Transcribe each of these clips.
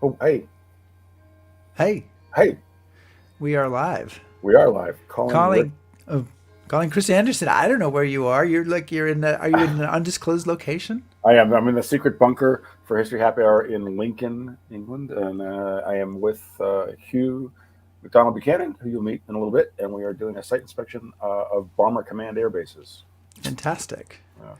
Oh, hey, Hey, hey, we are live. we are live. Calling Rick. Calling, uh, calling Chris Anderson. I don't know where you are. You're in. Are you in an undisclosed location? I am. I'm in the secret bunker for History Happy Hour in Lincoln, England, and I am with Hugh McDonald Buchanan, who you'll meet in a little bit, and we are doing a site inspection of Bomber Command air bases. Fantastic. Uh,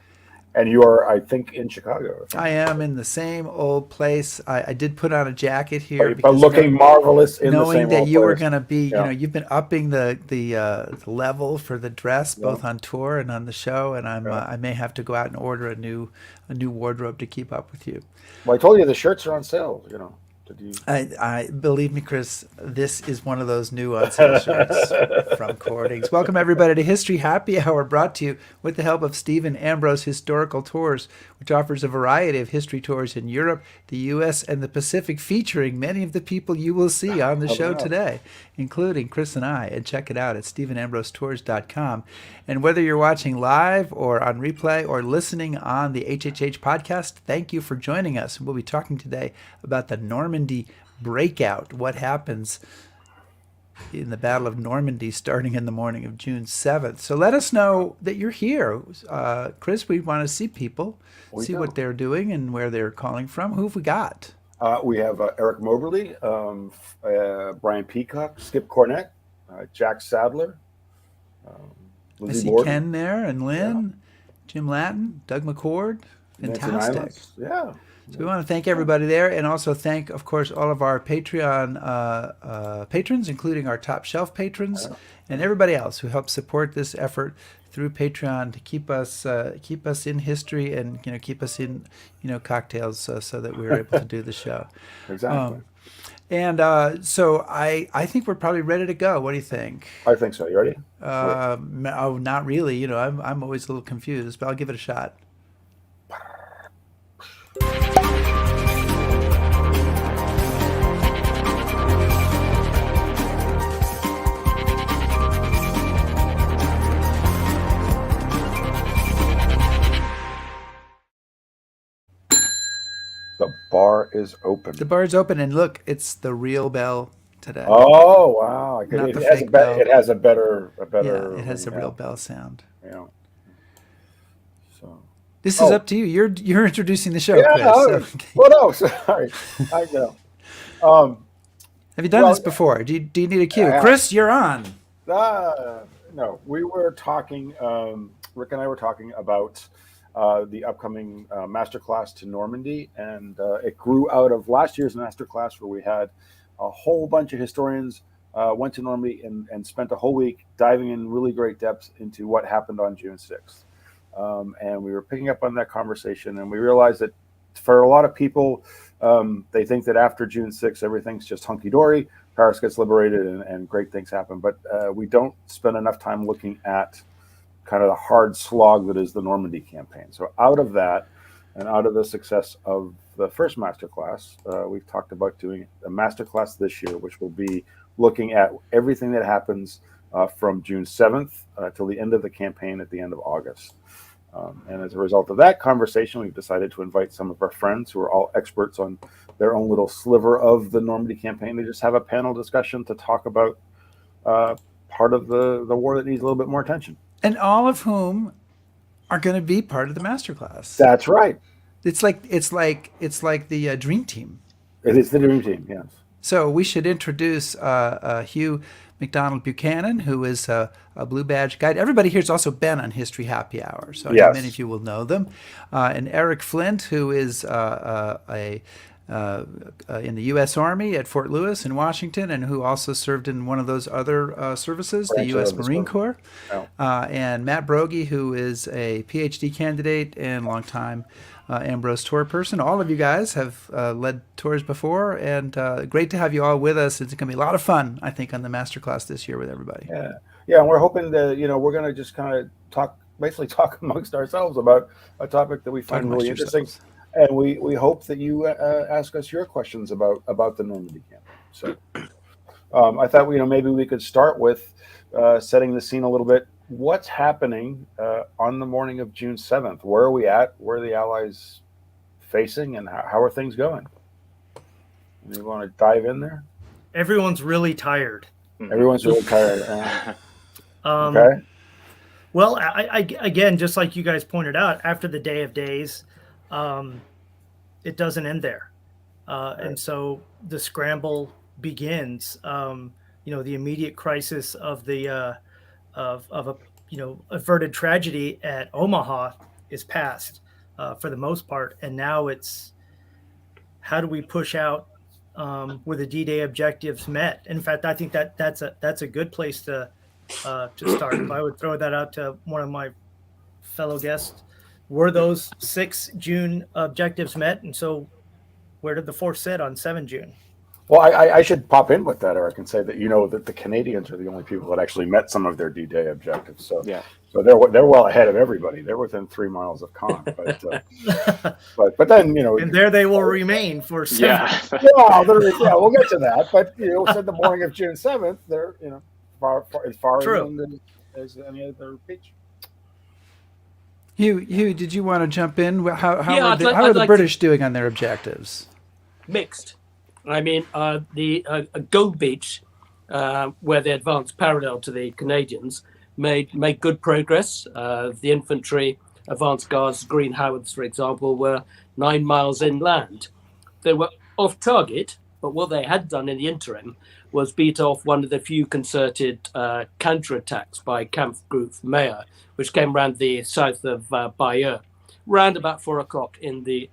and you are, I think, in Chicago, if I'm I not am mistaken. in the same old place. I did put on a jacket here But because looking marvelous in the knowing same that old you were place. going to be, Yeah, you've been upping the level for the dress yeah, both on tour and on the show, and yeah. I may have to go out and order a new wardrobe to keep up with you. Well, I told you the shirts are on sale. Did you? I believe me, Chris. This is one of those new on sale shirts from Cordings. Welcome everybody to History Happy Hour, brought to you with the help of Stephen Ambrose Historical Tours, which offers a variety of history tours in Europe, the U.S., and the Pacific, featuring many of the people you will see on the How show about? today, including Chris and I. And check it out at stephenambrosetours.com. And whether you're watching live or on replay or listening on the HHH podcast, thank you for joining us. We'll be talking today about the Normandy Breakout, what happens in the Battle of Normandy starting in the morning of June 7th. So let us know that you're here. Chris, we want to see people, We see what do. they're doing and where they're calling from. Who have we got? We have Eric Moberly, Brian Peacock, Skip Cornett, Jack Sadler, um, I Lizzie see Borden, Ken there and yeah, Lynn, Jim Latin, Doug McCord. Nancy Fantastic. Nylands, yeah, So we want to thank everybody there, and also thank, of course, all of our Patreon patrons, including our top shelf patrons, yeah, and everybody else who helps support this effort through Patreon to keep us in history and keep us in cocktails so that we were able to do the show. exactly. Um, and so I think we're probably ready to go. What do you think? I think so. You ready? Oh, not really. I'm always a little confused, but I'll give it a shot. The bar is open. The bar's open, and look, it's the real bell today, Oh wow! not the It has fake bell. it has a Yeah, better it has a real yeah, bell sound. yeah. So This is oh up to you. You're introducing the show, yeah. Chris. So, Well, no, sorry. I know. Um, have you done well, this before? Do you need a I cue? have. Chris, you're on. No, we were talking. Rick and I were talking about the upcoming masterclass to Normandy, and it grew out of last year's masterclass where we had a whole bunch of historians went to Normandy and spent a whole week diving in really great depth into what happened on June 6th. And we were picking up on that conversation, and we realized that for a lot of people, they think that after June 6th, everything's just hunky dory. Paris gets liberated and great things happen. But we don't spend enough time looking at kind of the hard slog that is the Normandy campaign. So out of that, and out of the success of the first masterclass, we've talked about doing a masterclass this year, which will be looking at everything that happens from June 7th till the end of the campaign at the end of August. And as a result of that conversation, we've decided to invite some of our friends who are all experts on their own little sliver of the Normandy campaign to just have a panel discussion to talk about uh, part of the war that needs a little bit more attention. And all of whom are going to be part of the masterclass. That's right. It's like the dream team. It is the dream team. Yes. So we should introduce Hugh McDonald Buchanan, who is a Blue Badge guide. Everybody here is also been on History Happy Hour, so I know many of Yes. you will know them. And Erik Flint, who is in the U.S. Army at Fort Lewis in Washington, and who also served in one of those other services, the Branch U.S. of the Marine service. Corps. No. And Matt Broggie, who is a PhD candidate and longtime Ambrose tour person. All of you guys have led tours before, and great to have you all with us. It's going to be a lot of fun, I think, on the masterclass this year with everybody. Yeah. Yeah. And we're hoping that we're going to just kind of talk, basically talk amongst ourselves about a topic that we Talk find really amongst interesting, yourselves. and we hope that you ask us your questions about the Normandy campaign. So I thought maybe we could start with setting the scene a little bit. What's happening on the morning of June 7th? Where are we at? Where are the Allies facing, and how are things going? You want to dive in there? Everyone's really tired. Everyone's really tired. Okay. Well, I again, just like you guys pointed out, after the Day of Days, it doesn't end there. And so the scramble begins. The immediate crisis of the of a averted tragedy at Omaha is past for the most part, and now it's how do we push out with the D-Day objectives met. In fact, I think that's a good place to start. If I would throw that out to one of my fellow guests, were those 6 June objectives met? And so where did the force sit on 7 June? Well, I should pop in with that, Erik, and say that that the Canadians are the only people that actually met some of their D-Day objectives. So so they're well ahead of everybody. They're within 3 miles of Caen. But then and there they will remain for 7. Yeah, we'll get to that. But said the morning of June 7th, they're as far inland as any other beach. Hugh, did you want to jump in? How are the British doing on their objectives? Mixed. I mean, the Gold Beach, where they advanced parallel to the Canadians, made good progress. The infantry, advanced guards, Green Howards, for example, were 9 miles inland. They were off target, but what they had done in the interim was beat off one of the few concerted counterattacks by Kampfgruppe Meyer, which came around the south of Bayeux, round about 4 o'clock in the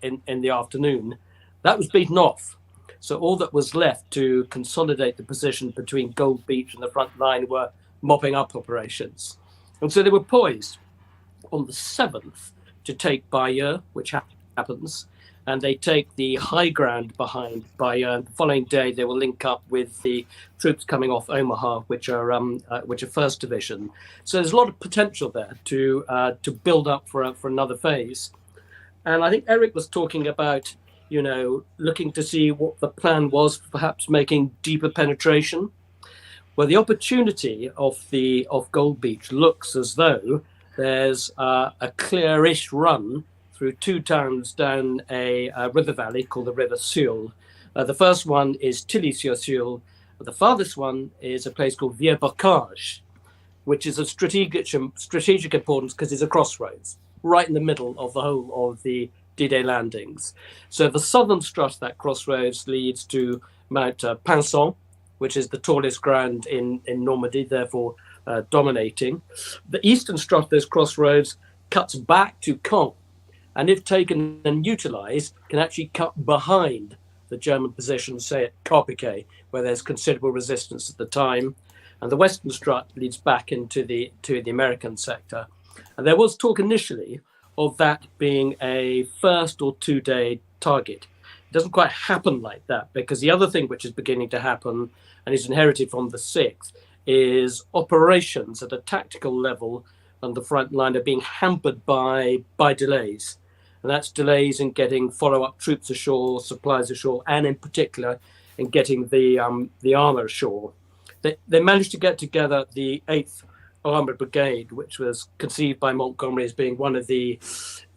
afternoon. That was beaten off. So all that was left to consolidate the position between Gold Beach and the front line were mopping up operations. And so they were poised on the 7th to take Bayeux, which happens, and they take the high ground behind Bayeux. The following day, they will link up with the troops coming off Omaha, which are 1st Division. So there's a lot of potential there to build up for another phase. And I think Erik was talking about looking to see what the plan was for perhaps making deeper penetration. Well, the opportunity of Gold Beach looks as though there's a clearish run through 2 towns down a river valley called the River Sioule. The first one is Tilly-sur-Sioule. The farthest one is a place called Vieux-Bocage, which is of strategic importance because it's a crossroads right in the middle of the whole of the D-Day landings. So the southern strut of that crossroads leads to Mount Pinson, which is the tallest ground in Normandy, therefore dominating. The eastern strut of those crossroads cuts back to Caen, and if taken and utilized, can actually cut behind the German position, say at Carpiquet, where there's considerable resistance at the time. And the western strut leads back into the American sector. And there was talk initially of that being a 1st or 2-day target. It doesn't quite happen like that, because the other thing which is beginning to happen and is inherited from the 6th is operations at a tactical level on the front line are being hampered by delays. And that's delays in getting follow-up troops ashore, supplies ashore, and in particular in getting the armor ashore. They managed to get together the 8th Armored Brigade, which was conceived by Montgomery as being one of the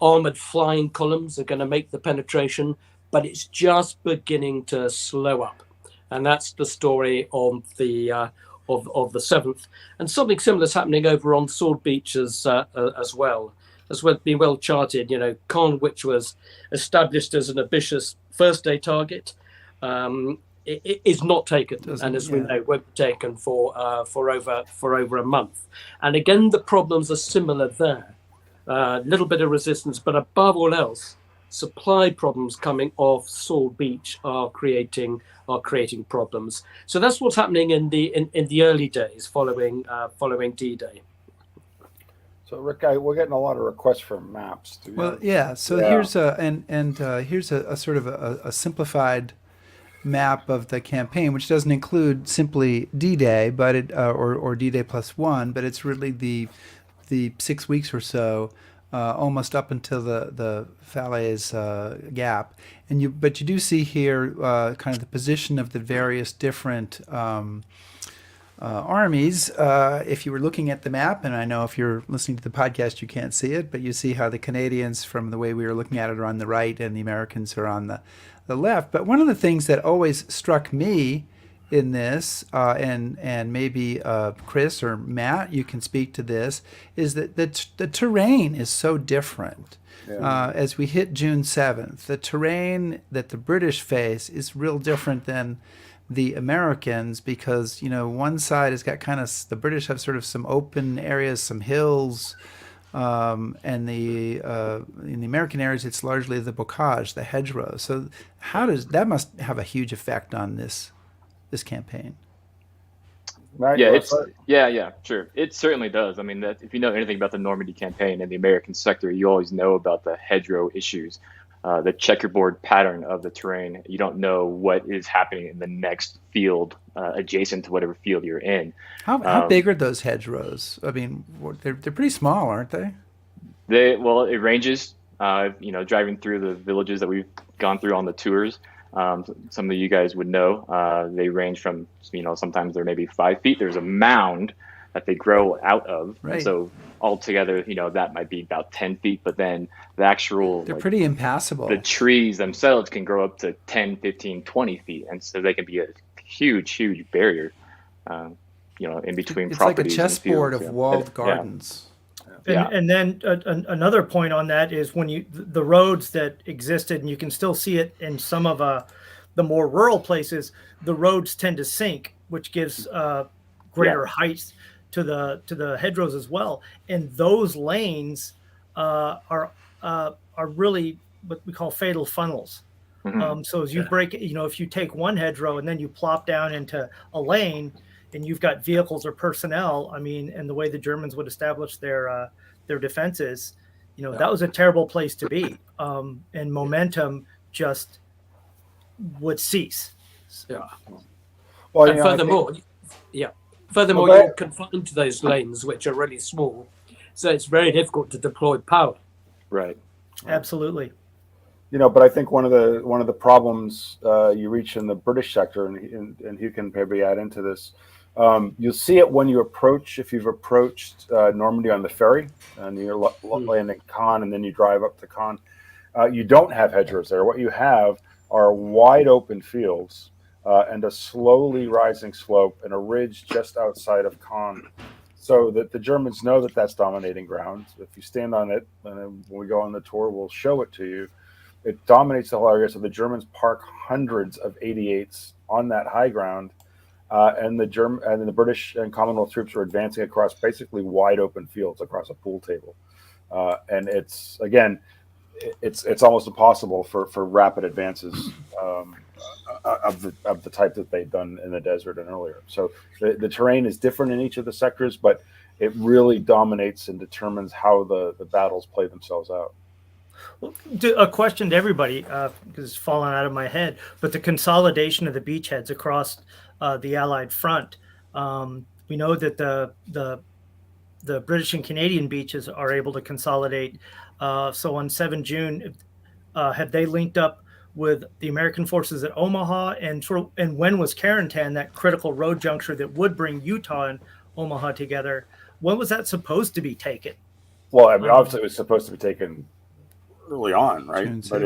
armored flying columns that are going to make the penetration, but it's just beginning to slow up. And that's the story of the 7th. And something similar is happening over on Sword Beach as well. As well, been well charted, Caen, which was established as an ambitious 1st-day target, it is not taken, and as we know, won't be taken for over a month. And again, the problems are similar there. A little bit of resistance, but above all else, supply problems coming off Sword Beach are creating problems. So that's what's happening in the early days following D-Day. So Rick, we're getting a lot of requests for maps. Here's a sort of a simplified map of the campaign, which doesn't include simply D-Day, but or D-Day +1, but it's really the 6 weeks or so, almost up until the Falaise Gap, but you do see here kind of the position of the various different armies. If you were looking at the map, and I know if you're listening to the podcast you can't see it, but you see how the Canadians, from the way we were looking at it, are on the right, and the Americans are on the left. But one of the things that always struck me in this, and maybe Chris or Matt, you can speak to this, is that the terrain is so different. Yeah. As we hit June 7th, the terrain that the British face is real different than the Americans, because one side has got the British have sort of some open areas, some hills, and in the American areas it's largely the bocage, the hedgerow. So that must have a huge effect on this campaign. Matt, Yeah, sure. It certainly does. I mean, that if you know anything about the Normandy campaign and the American sector, you always know about the hedgerow issues, the checkerboard pattern of the terrain. You don't know what is happening in the next field adjacent to whatever field you're in. How big are those hedgerows? I mean, they're pretty small, aren't they? It ranges. Driving through the villages that we've gone through on the tours. Some of you guys would know, they range from, sometimes they're maybe 5 feet. There's a mound that they grow out of. Right. So altogether, that might be about 10 feet, but then the actual, they're pretty impassable. The trees themselves can grow up to 10, 15, 20 feet. And so they can be a huge, huge barrier, in between it's properties. It's like a chessboard of walled gardens. And then another point on that is when the roads that existed, and you can still see it in some of the more rural places, the roads tend to sink, which gives greater height to the hedgerows as well. And those lanes are really what we call fatal funnels. Mm-hmm. So as you break, if you take one hedgerow and then you plop down into a lane, and you've got vehicles or personnel, and the way the Germans would establish their defenses, that was a terrible place to be. And momentum just would cease. Yeah. Well, and furthermore, you're confined to those lanes, which are really small. So it's very difficult to deploy power. Right. Absolutely. But I think one of the problems you reach in the British sector, and you can maybe add into this, you'll see it when you approach, if you've approached Normandy on the ferry, and you're landing Caen, and then you drive up to Caen. You don't have hedgerows there. What you have are wide open fields and a slowly rising slope and a ridge just outside of Caen, so that the Germans know that that's dominating ground. If you stand on it, and when we go on the tour, we'll show it to you. It dominates the whole area, so the Germans park hundreds of 88s on that high ground, and the British and Commonwealth troops are advancing across basically wide open fields across a pool table, and it's almost impossible for rapid advances of the type that they've done in the desert and earlier. So the terrain is different in each of the sectors, but it really dominates and determines how the battles play themselves out. Well, a question to everybody, because it's fallen out of my head, but the consolidation of the beachheads across the Allied front. We know that the British and Canadian beaches are able to consolidate. So on 7 June, have they linked up with the American forces at Omaha? And when was Cottontown, that critical road juncture that would bring Utah and Omaha together, when was that supposed to be taken? Well, obviously it was supposed to be taken early on, right? But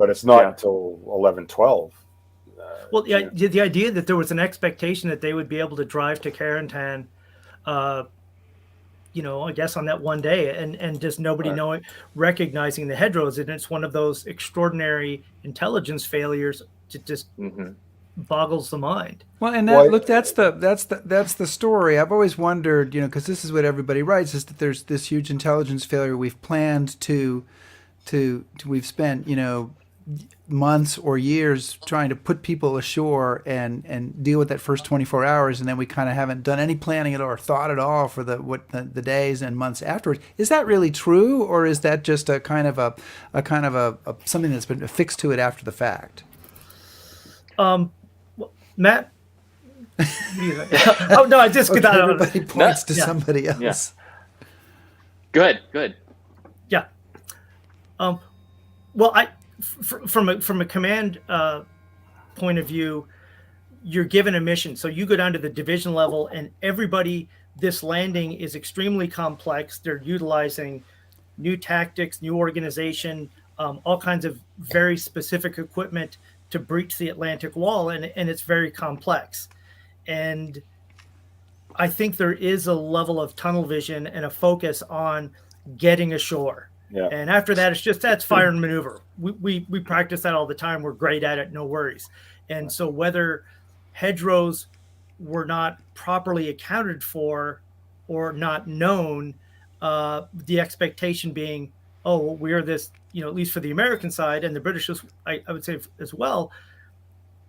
it's not until 11/12. Well, the idea that there was an expectation that they would be able to drive to Cottontown, I guess on that one day, and just nobody recognizing the hedgerows, and it's one of those extraordinary intelligence failures to just boggles the mind. Well, and that's the story. I've always wondered, because this is what everybody writes, is that there's this huge intelligence failure. We've planned we've spent months or years trying to put people ashore and deal with that first 24 hours, and then we kind of haven't done any planning at all or thought at all for the days and months afterwards. Is that really true, or is that just a kind of a something that's been affixed to it after the fact? Matt. Oh no, I just okay, everybody points to somebody else. Yeah. Go ahead. Yeah. Well, from a command point of view, you're given a mission. So you go down to the division level, and everybody, this landing is extremely complex. They're utilizing new tactics, new organization, all kinds of very specific equipment to breach the Atlantic wall, and it's very complex. And I think there is a level of tunnel vision and a focus on getting ashore. Yeah. And after that, that's fire and maneuver. We practice that all the time. We're great at it, no worries. And so whether hedgerows were not properly accounted for or not known, the expectation being, oh, well, we're this, at least for the American side and the British, I would say as well,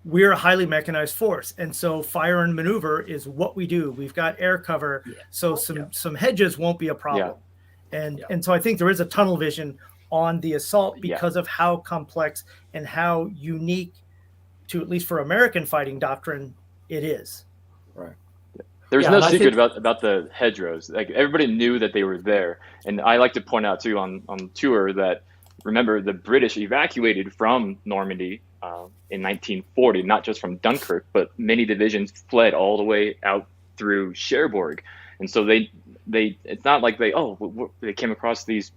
we're a highly mechanized force. And so fire and maneuver is what we do. We've got air cover. Yeah. So some hedges won't be a problem. Yeah. And so I think there is a tunnel vision on the assault because of how complex and how unique to, at least for American fighting doctrine, it is. Right. There's no secret about the hedgerows. Like, everybody knew that they were there. And I like to point out too on tour that, remember, the British evacuated from Normandy in 1940, not just from Dunkirk, but many divisions fled all the way out through Cherbourg. And so they it's not like they came across these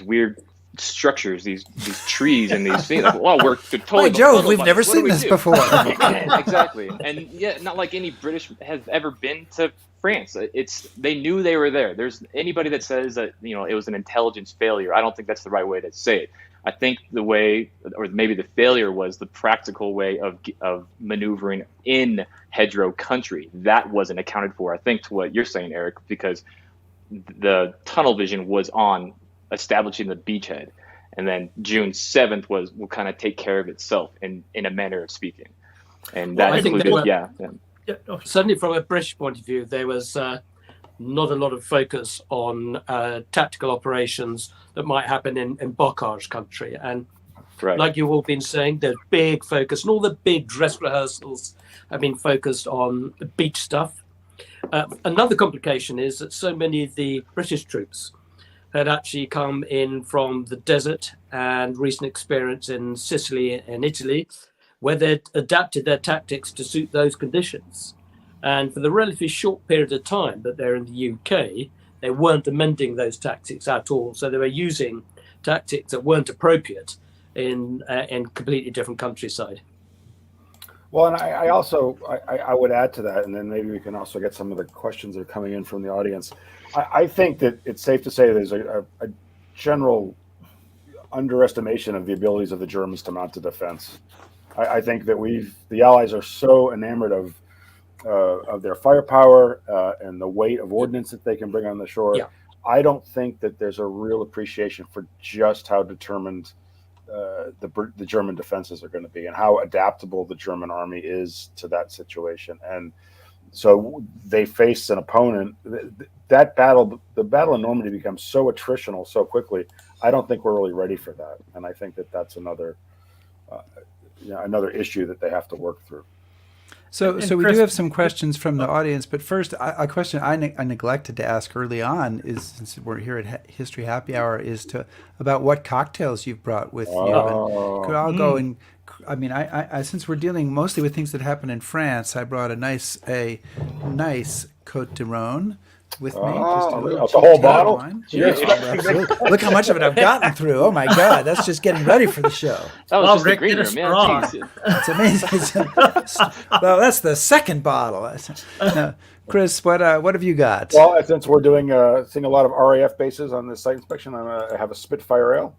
weird structures, these trees and these things. Like, well, we're totally. By Jove, we've never seen this before. Exactly. And yet, not like any British has ever been to France. They knew they were there. There's anybody that says that it was an intelligence failure. I don't think that's the right way to say it. I think the way, or maybe the failure, was the practical way of maneuvering in hedgerow country. That wasn't accounted for, I think, to what you're saying, Erik, because the tunnel vision was on establishing the beachhead, and then June 7th will kind of take care of itself in a manner of speaking, and that included, certainly from a British point of view, there was not a lot of focus on tactical operations that might happen in bocage country, and like you've all been saying, there's big focus, and all the big dress rehearsals have been focused on the beach stuff. Another complication is that so many of the British troops had actually come in from the desert and recent experience in Sicily and Italy, where they'd adapted their tactics to suit those conditions. And for the relatively short period of time that they're in the UK, they weren't amending those tactics at all. So they were using tactics that weren't appropriate in completely different countryside. Well, and I would add to that, and then maybe we can also get some of the questions that are coming in from the audience. I think that it's safe to say there's a general underestimation of the abilities of the Germans to mount a defense. I think that the Allies are so enamored of their firepower and the weight of ordnance that they can bring on the shore. Yeah. I don't think that there's a real appreciation for just how determined the German defenses are going to be, and how adaptable the German army is to that situation. And so they face an opponent. The battle in Normandy becomes so attritional so quickly. I don't think we're really ready for that, and I think that that's another issue that they have to work through. So we do have some questions from the audience, but first, a question I neglected to ask early on is, since we're here at History Happy Hour, is about what cocktails you've brought with you. And could I go and, I since we're dealing mostly with things that happen in France, I brought a nice Côte de Rhone with me. Just the whole bottle? Look how much of it I've gotten through. Oh my God, that's just getting ready for the show. That was just Rick, the green room, man. It's amazing. Well, that's the second bottle. Chris, what have you got? Well, since we're seeing a lot of RAF bases on this site inspection, I have a Spitfire Ale.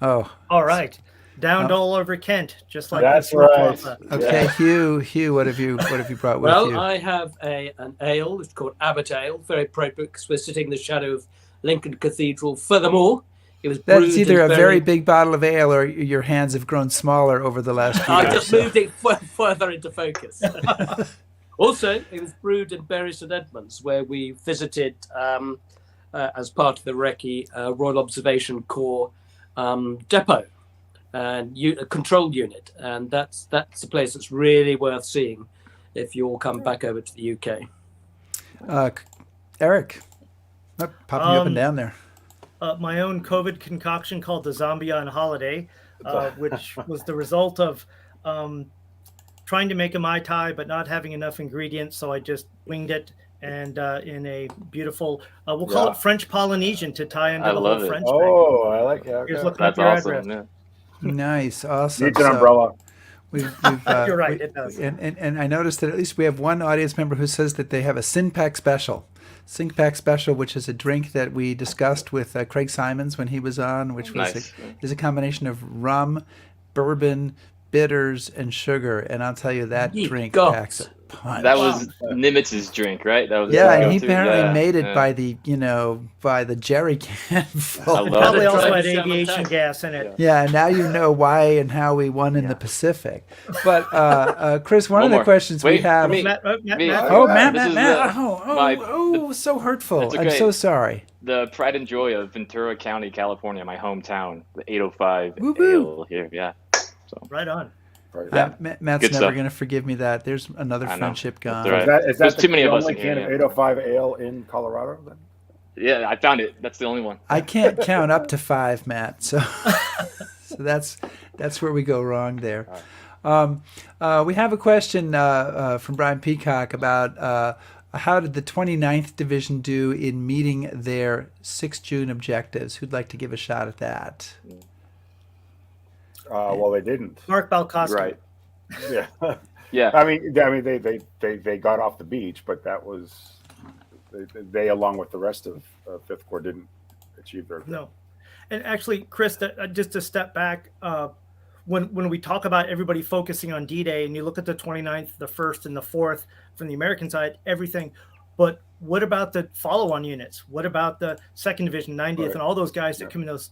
Oh, all right. Downed all over Kent, just like that's right. Okay, yeah. Hugh, what have you brought with you? Well, I have an ale. It's called Abbot Ale, very appropriate because we're sitting in the shadow of Lincoln Cathedral. Furthermore, it was brewed. That's either a very big bottle of ale, or your hands have grown smaller over the last few years. I just moved it further into focus. Also, it was brewed in Bury St Edmunds, where we visited as part of the Recce Royal Observation Corps depot and a control unit, and that's a place that's really worth seeing if you all come back over to the UK. Erik, popping you up and down there. My own COVID concoction called the Zombie on Holiday, which was the result of trying to make a Mai Tai but not having enough ingredients, so I just winged it, and in a beautiful, we'll call it French Polynesian to tie into the whole French thing. Oh, I like that. Here's looking up your address. Yeah. Nice, awesome. Needs an umbrella. We've You're right, it does. And I noticed that at least we have one audience member who says that they have a Sin Pack Special. Sin Pack Special, which is a drink that we discussed with Craig Simons when he was on, which was Nice. is a combination of rum, bourbon, bitters, and sugar. And I'll tell you, that Ye drink gods. packs a punch. That was Nimitz's drink, right? That was Yeah, his and he go-to. apparently Yeah, made it yeah. by the jerry can full. I love Probably it. also Try had to shove it aviation down. gas in it. Yeah, now you know why and how we won in the Pacific. But Chris, one of the more. questions we Wait, have. me. Matt, Me. Oh, Matt. This is So hurtful. It's I'm okay. so sorry. The pride and joy of Ventura County, California, my hometown, the 805 Woo-hoo. Ale here. Yeah. Right on. Right. Yeah. Matt's Good never stuff. going to forgive me that. There's another I know. friendship gone. That's all right. Is There's that too many the of us only in here, can of yeah. 805 ale in Colorado? Then? Yeah, I found it. That's the only one. I can't count up to 5, Matt. So, so that's where we go wrong there. We have a question from Brian Peacock about how did the 29th Division do in meeting their 6 June objectives? Who'd like to give a shot at that? Well, they didn't. Mark Balkowski. Right. Yeah. Yeah. I mean, they got off the beach, but that was they along with the rest of Fifth Corps didn't achieve their. No. And actually, Chris, just to step back, when we talk about everybody focusing on D-Day and you look at the 29th, the 1st, and the 4th from the American side, everything. But what about the follow-on units? What about the 2nd Division, 90th, Right. and all those guys that come in those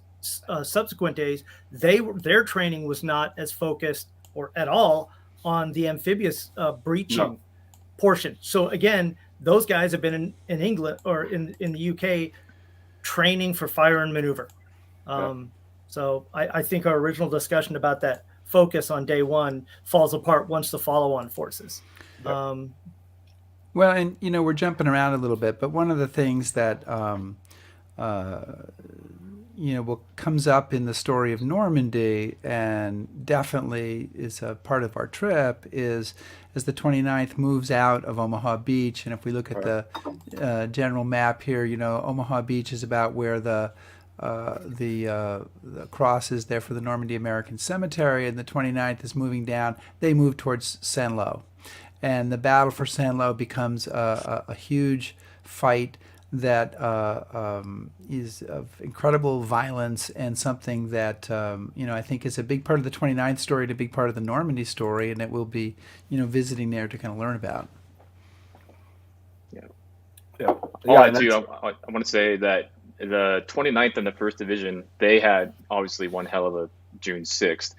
subsequent days? Their training was not as focused or at all on the amphibious breaching portion. So again, those guys have been in England or in the UK training for fire and maneuver. So I think our original discussion about that focus on day one falls apart once the follow-on forces. Well, and we're jumping around a little bit, but one of the things that comes up in the story of Normandy and definitely is a part of our trip is as the 29th moves out of Omaha Beach, and if we look at the general map here, Omaha Beach is about where the cross is there for the Normandy American Cemetery, and the 29th is moving down. They move towards Saint-Lô. And the battle for Saint-Lô becomes a huge fight that is of incredible violence and something that, I think is a big part of the 29th story and a big part of the Normandy story, and that we'll be, visiting there to kind of learn about. Yeah. I want to say that the 29th and the 1st Division, they had obviously one hell of a June 6th.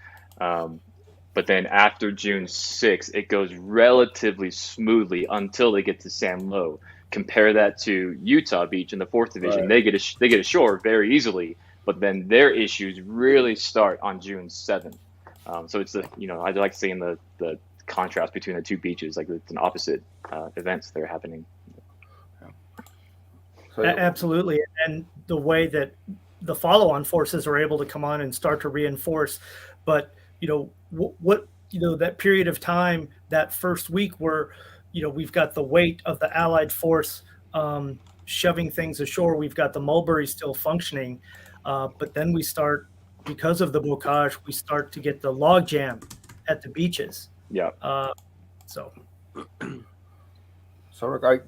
But then after June 6th, it goes relatively smoothly until they get to Saint-Lô. Compare that to Utah Beach in the 4th Division. Right. They get ashore very easily, but then their issues really start on June 7th. So it's I'd like to say in the contrast between the two beaches, like it's an opposite events that are happening. So, Absolutely. And the way that the follow-on forces are able to come on and start to reinforce. But, that period of time, that first week where, we've got the weight of the Allied force shoving things ashore. We've got the Mulberry still functioning. But then we start, because of the bocage, we start to get the log jam at the beaches. Yeah. So Rick,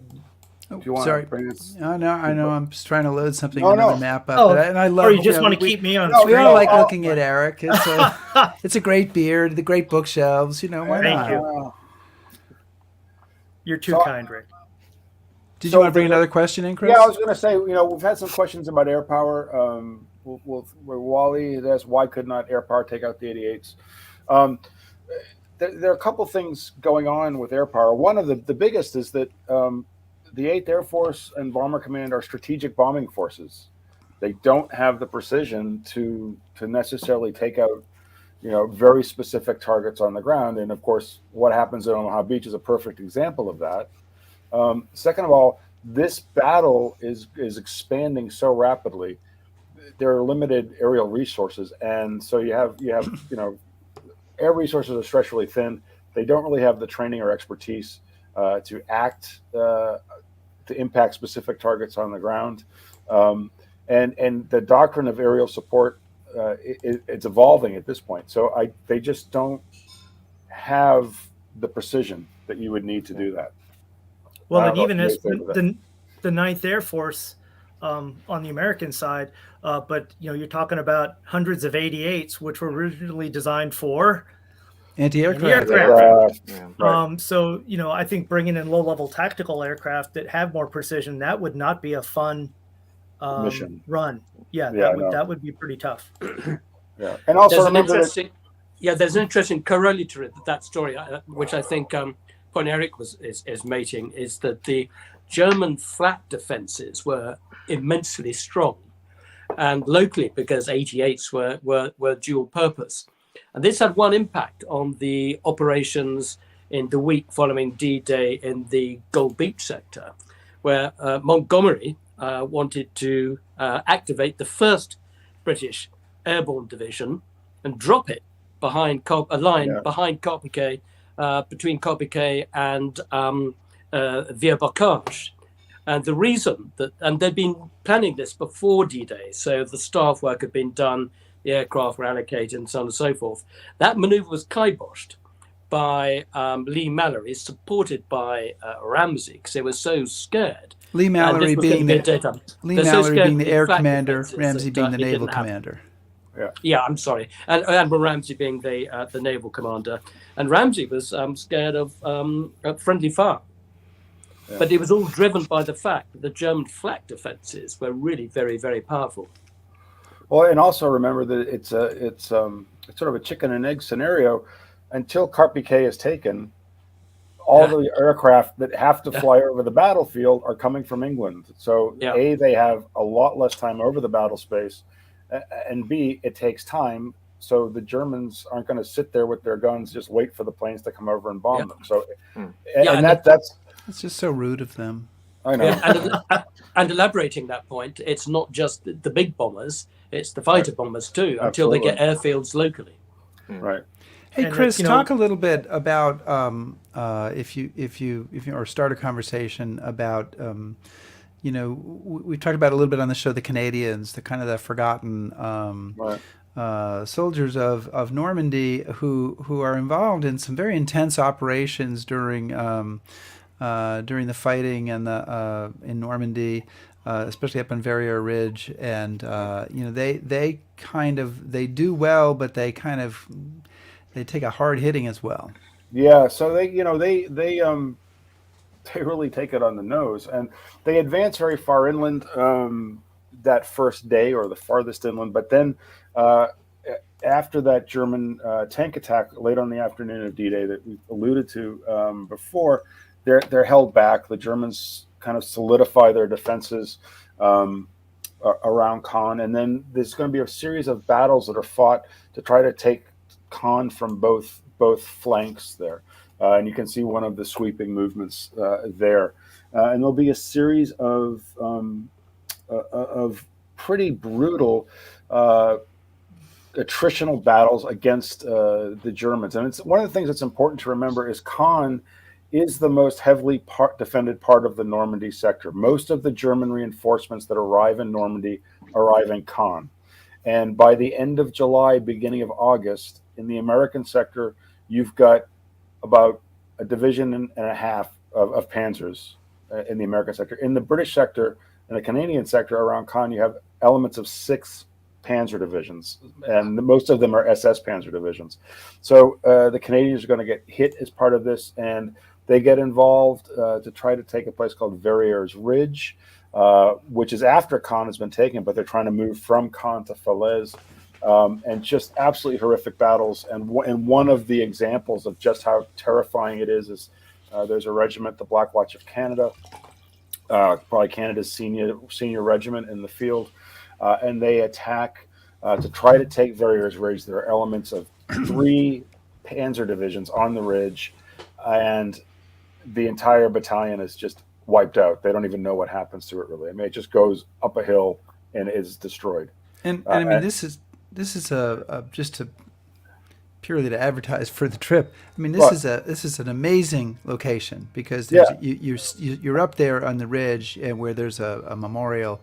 do you want Sorry. to bring this? I know. I'm just trying to load something, No, another no. map up. And I love. Or you just want to keep me on No, screen? We all like looking at Oh. Erik. It's a great beard, the great bookshelves. Why Thank not? you. You're too So- kind, Rick. Did you want to bring another question in, Chris? Yeah, I was going to say, we've had some questions about air power. Wally has asked, why could not air power take out the 88s? There are a couple things going on with air power. One of the biggest is that the 8th Air Force and Bomber Command are strategic bombing forces. They don't have the precision to necessarily take out, very specific targets on the ground. And of course, what happens at Omaha Beach is a perfect example of that. Second of all, this battle is expanding so rapidly. There are limited aerial resources, and so you have air resources are stretched really thin. They don't really have the training or expertise to act to impact specific targets on the ground. And the doctrine of aerial support it's evolving at this point. So they just don't have the precision that you would need to do that. Well, I and don't know even if you as guys think of that. the Ninth Air Force on the American side, but you're talking about hundreds of 88s, which were originally designed for Anti-aircraft. anti-aircraft. Yeah. Right. So I think bringing in low-level tactical aircraft that have more precision, that would not be a fun Mission. run. Yeah, Yeah, that would be pretty tough. Yeah, and also There's an remember that. interesting, there's an interesting correlative to that story, which I think point Erik is making, is that the German flat defenses were immensely strong, and locally because 88s were dual purpose, and this had one impact on the operations in the week following D-Day in the Gold Beach sector, where Montgomery wanted to activate the 1st British Airborne Division and drop it behind behind Carpiquet, between Carpiquet and Vieux-Bocage. And the reason and they'd been planning this before D-Day, so the staff work had been done, the aircraft were allocated, and so on and so forth. That maneuver was kiboshed by Lee Mallory, supported by Ramsey, because they were so scared. Lee Mallory being the air commander, Ramsey being the naval commander. Yeah, I'm sorry, and Admiral Ramsey being the naval commander, and Ramsey was scared of friendly fire. Yeah. But it was all driven by the fact that the German flak defenses were really very, very powerful. Well, and also remember that it's sort of a chicken and egg scenario. Until Carpiquet is taken, all the aircraft that have to fly over the battlefield are coming from England. So A, they have a lot less time over the battle space, and B, it takes time. So the Germans aren't going to sit there with their guns, just wait for the planes to come over and bomb them. So, that's just so rude of them. I know. And elaborating that point, it's not just the big bombers; it's the fighter bombers too, until they get airfields locally. Right. Hey, Chris, talk a little bit about if you or start a conversation about we talked about a little bit on the show the Canadians, the kind of the forgotten soldiers of Normandy who are involved in some very intense operations during the fighting and in Normandy, especially up on Verrières Ridge, and they do well, but they take a hard hitting as well. Yeah, so they really take it on the nose, and they advance very far inland that first day, or the farthest inland. But then after that German tank attack late on the afternoon of D-Day that we alluded to before, they're held back. The Germans kind of solidify their defenses around Caen, and then there's going to be a series of battles that are fought to try to take Caen from both flanks there, and you can see one of the sweeping movements there, and there'll be a series of pretty brutal attritional battles against the Germans. And it's one of the things that's important to remember is Caen is the most heavily defended part of the Normandy sector. Most of the German reinforcements that arrive in Normandy arrive in Caen. And by the end of July, beginning of August, in the American sector, you've got about a division and a half of panzers in the American sector. In the British sector and the Canadian sector around Caen, you have elements of 6 panzer divisions, and most of them are SS panzer divisions. So the Canadians are going to get hit as part of this, and they get involved to try to take a place called Verrières Ridge, which is after Caen has been taken, but they're trying to move from Caen to Falaise, and just absolutely horrific battles. And one of the examples of just how terrifying it is there's a regiment, the Black Watch of Canada, probably Canada's senior regiment in the field, and they attack to try to take Verrières Ridge. There are elements of 3 panzer divisions on the ridge, and the entire battalion is just wiped out. They don't even know what happens to it, really. I mean, it just goes up a hill and is destroyed. And I mean, this is just to purely to advertise for the trip. I mean, this is an amazing location because you're up there on the ridge and where there's a memorial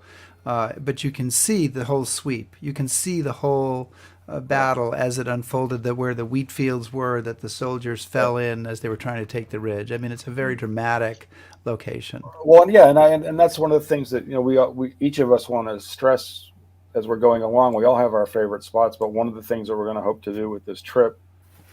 but you can see the whole sweep. You can see the whole battle as it unfolded, where the wheat fields were that the soldiers fell in as they were trying to take the ridge. I mean, it's a very dramatic location. Well, and yeah, and that's one of the things that we each of us want to stress as we're going along. We all have our favorite spots, but one of the things that we're going to hope to do with this trip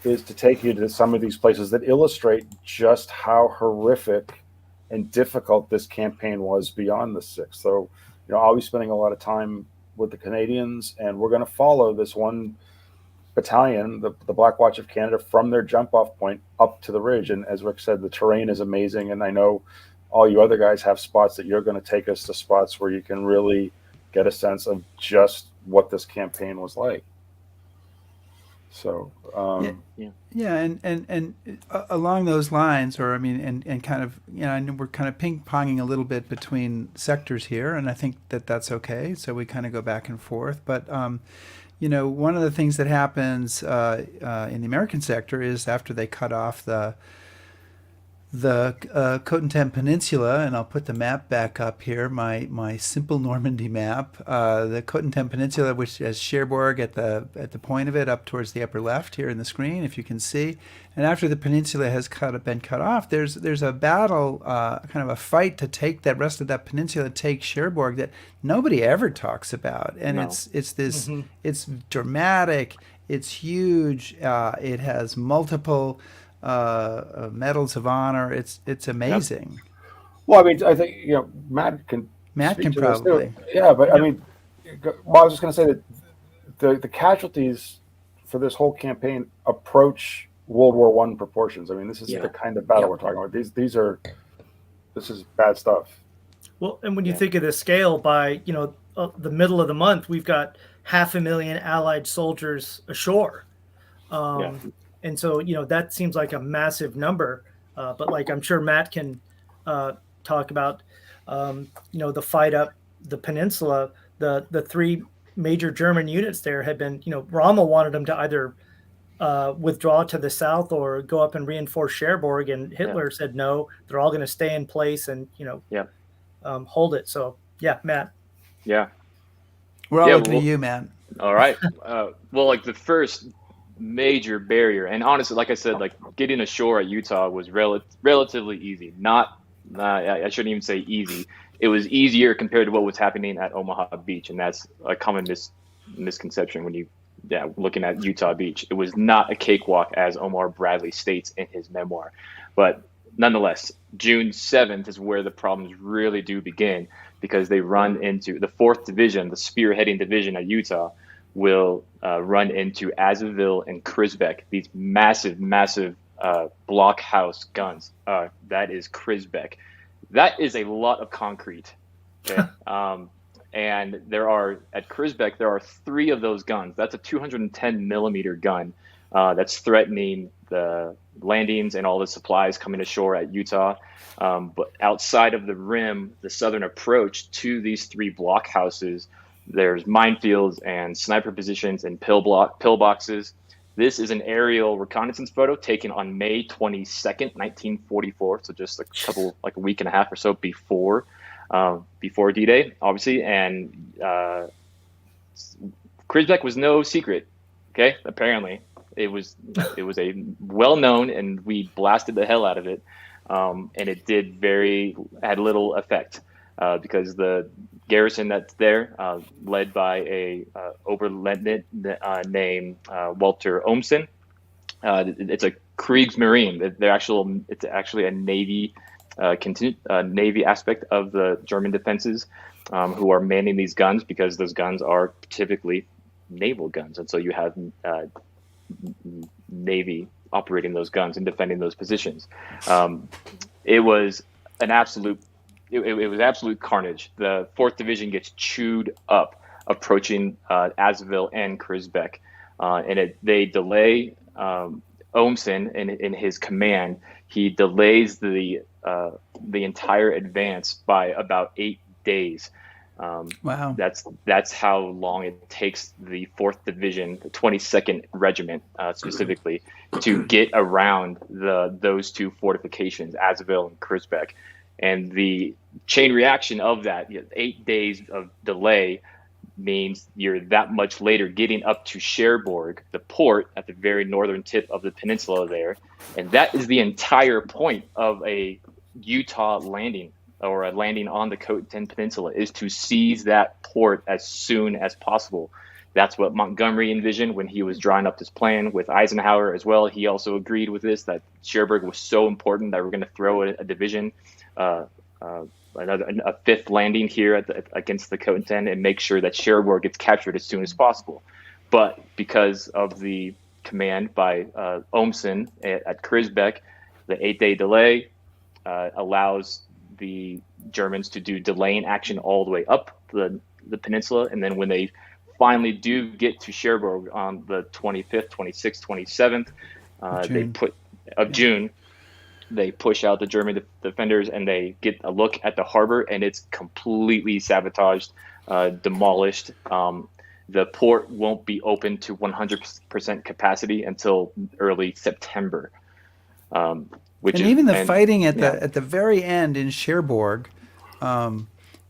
is to take you to some of these places that illustrate just how horrific and difficult this campaign was beyond the 6th. So, I'll be spending a lot of time with the Canadians, and we're going to follow this one battalion, the Black Watch of Canada, from their jump-off point up to the ridge. And as Rick said, the terrain is amazing, and I know all you other guys have spots that you're going to take us to spots where you can really get a sense of just what this campaign was like. So, and along those lines, and kind of, I know we're kind of ping-ponging a little bit between sectors here, and I think that's okay. So we kind of go back and forth. But, one of the things that happens in the American sector is after they cut off the Cottontown Peninsula, and I'll put the map back up here, my simple Normandy map. The Cottontown Peninsula, which has Cherbourg at the point of it, up towards the upper left here in the screen, if you can see. And after the peninsula has been cut off, there's a battle, kind of a fight to take that rest of that peninsula, take Cherbourg, that nobody ever talks about. And it's this, it's dramatic, it's huge, it has multiple medals of honor. It's amazing. Yep. Well, I think Matt can probably. Yeah, but I mean, I was just going to say that the casualties for this whole campaign approach World War I proportions. I mean, this is the kind of battle we're talking about. This is bad stuff. Well, and when you think of the scale, by the middle of the month, we've got 500,000 Allied soldiers ashore. And so, that seems like a massive number. But like, I'm sure Matt can talk about, the fight up the peninsula. The 3 major German units there had been, Rommel wanted them to either withdraw to the south or go up and reinforce Cherbourg. And Hitler said, no, they're all going to stay in place and, hold it. So, Matt. Yeah. We're all looking at you, Matt. All right. Well, like the first major barrier, and honestly, like I said, like getting ashore at Utah was relatively easy. Not I shouldn't even say easy. It was easier compared to what was happening at Omaha Beach, and that's a common misconception when you looking at Utah Beach. It was not a cakewalk, as Omar Bradley states in his memoir. But nonetheless, June 7th is where the problems really do begin, because they run into the 4th Division, the spearheading division at Utah, will run into Azoville and Krisbeck, these massive blockhouse guns. That is Krisbeck. That is a lot of concrete. Okay? And at Krisbeck, there are 3 of those guns. That's a 210 millimeter gun that's threatening the landings and all the supplies coming ashore at Utah. But outside of the rim, the southern approach to these 3 blockhouses, there's minefields and sniper positions and pill boxes. This is an aerial reconnaissance photo taken on May 22nd, 1944. So just a week and a half or so before D-Day, obviously. And Krisbeck was no secret. Okay, apparently it was a well-known, and we blasted the hell out of it. And it had little effect because the garrison that's there, led by a Oberleutnant named Walter Ohmsen. It's a Kriegsmarine. It's actually a Navy Navy aspect of the German defenses, who are manning these guns, because those guns are typically naval guns, and so you have Navy operating those guns and defending those positions. It was an absolute. It was absolute carnage. The 4th Division gets chewed up approaching Azoville and Krisbeck, and they delay Ohmsen in his command. He delays the entire advance by about 8 days. Wow. That's how long it takes the 4th Division, the 22nd Regiment specifically, to get around those 2 fortifications, Azoville and Krisbeck. And the chain reaction of that, 8 days of delay, means you're that much later getting up to Cherbourg, the port at the very northern tip of the peninsula there. And that is the entire point of a Utah landing, or a landing on the Cottontown Peninsula, is to seize that port as soon as possible. That's what Montgomery envisioned when he was drawing up this plan with Eisenhower as well. He also agreed with this, that Cherbourg was so important that we're going to throw a division, a fifth landing here against the Cottontown, and make sure that Cherbourg gets captured as soon as possible. But because of the command by Olmsson at Krisbeck, the 8-day delay allows the Germans to do delaying action all the way up the peninsula. And then when they finally do get to Cherbourg on the 25th, 26th, 27th June, they push out the German defenders, and they get a look at the harbor, and it's completely sabotaged, demolished. The port won't be open to 100% capacity until early September. Fighting at the very end in Cherbourg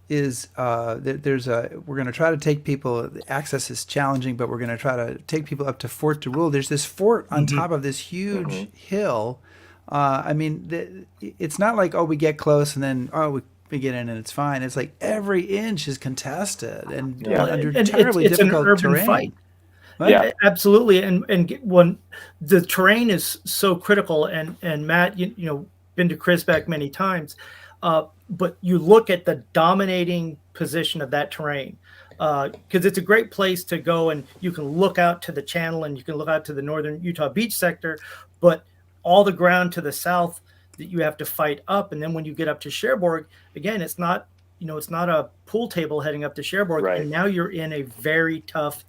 is we're going to try to take people. Access is challenging, but we're going to try to take people up to Fort de Roule. There's this fort on top of this huge hill. It's not like, we get close and then we get in and it's fine. It's like every inch is contested and under terribly it's difficult an urban terrain. Fight. Right? Yeah, absolutely. And when the terrain is so critical, and Matt, been to Krisbeck many times, but you look at the dominating position of that terrain, because it's a great place to go, and you can look out to the channel and you can look out to the northern Utah Beach sector, but all the ground to the south that you have to fight up. And then when you get up to Cherbourg, again, it's not a pool table heading up to Cherbourg. Right. And now you're in a very tough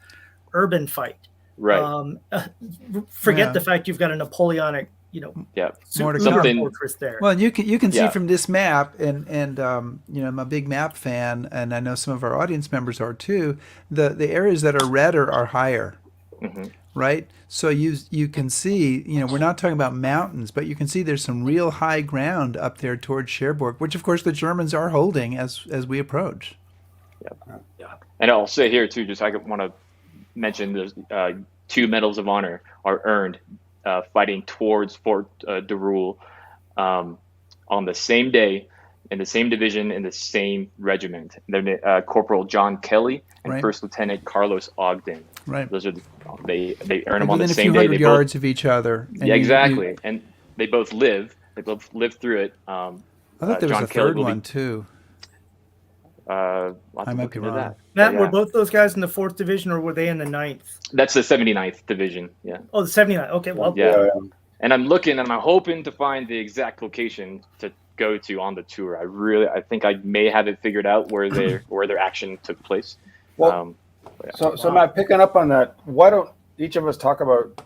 urban fight. Right. Forget the fact you've got a Napoleonic, fortress there. Well, you can see from this map, and I'm a big map fan, and I know some of our audience members are too. The areas that are red are higher. Mm-hmm. Right? So you can see, we're not talking about mountains, but you can see there's some real high ground up there towards Cherbourg, which of course the Germans are holding as we approach. Yeah. And I'll say here too, I want to mention there's 2 medals of honor are earned fighting towards Fort de Roule on the same day, in the same division, in the same regiment. They're Corporal John Kelly and First Lieutenant Carlos Ogden. Right. Those are they earn them on the same day. Within a few hundred yards of each other. And exactly. and they both live. They both live through it. I thought there was a third one too. I might be wrong. That. Matt, were both those guys in the 4th Division, or were they in the 9th? That's the 79th Division. Yeah. Oh, the 79th. Okay. Well. Yeah. And I'm looking, and I'm hoping to find the exact location to go to on the tour. I think I may have it figured out where their action took place. Well, so Matt, picking up on that, why don't each of us talk about,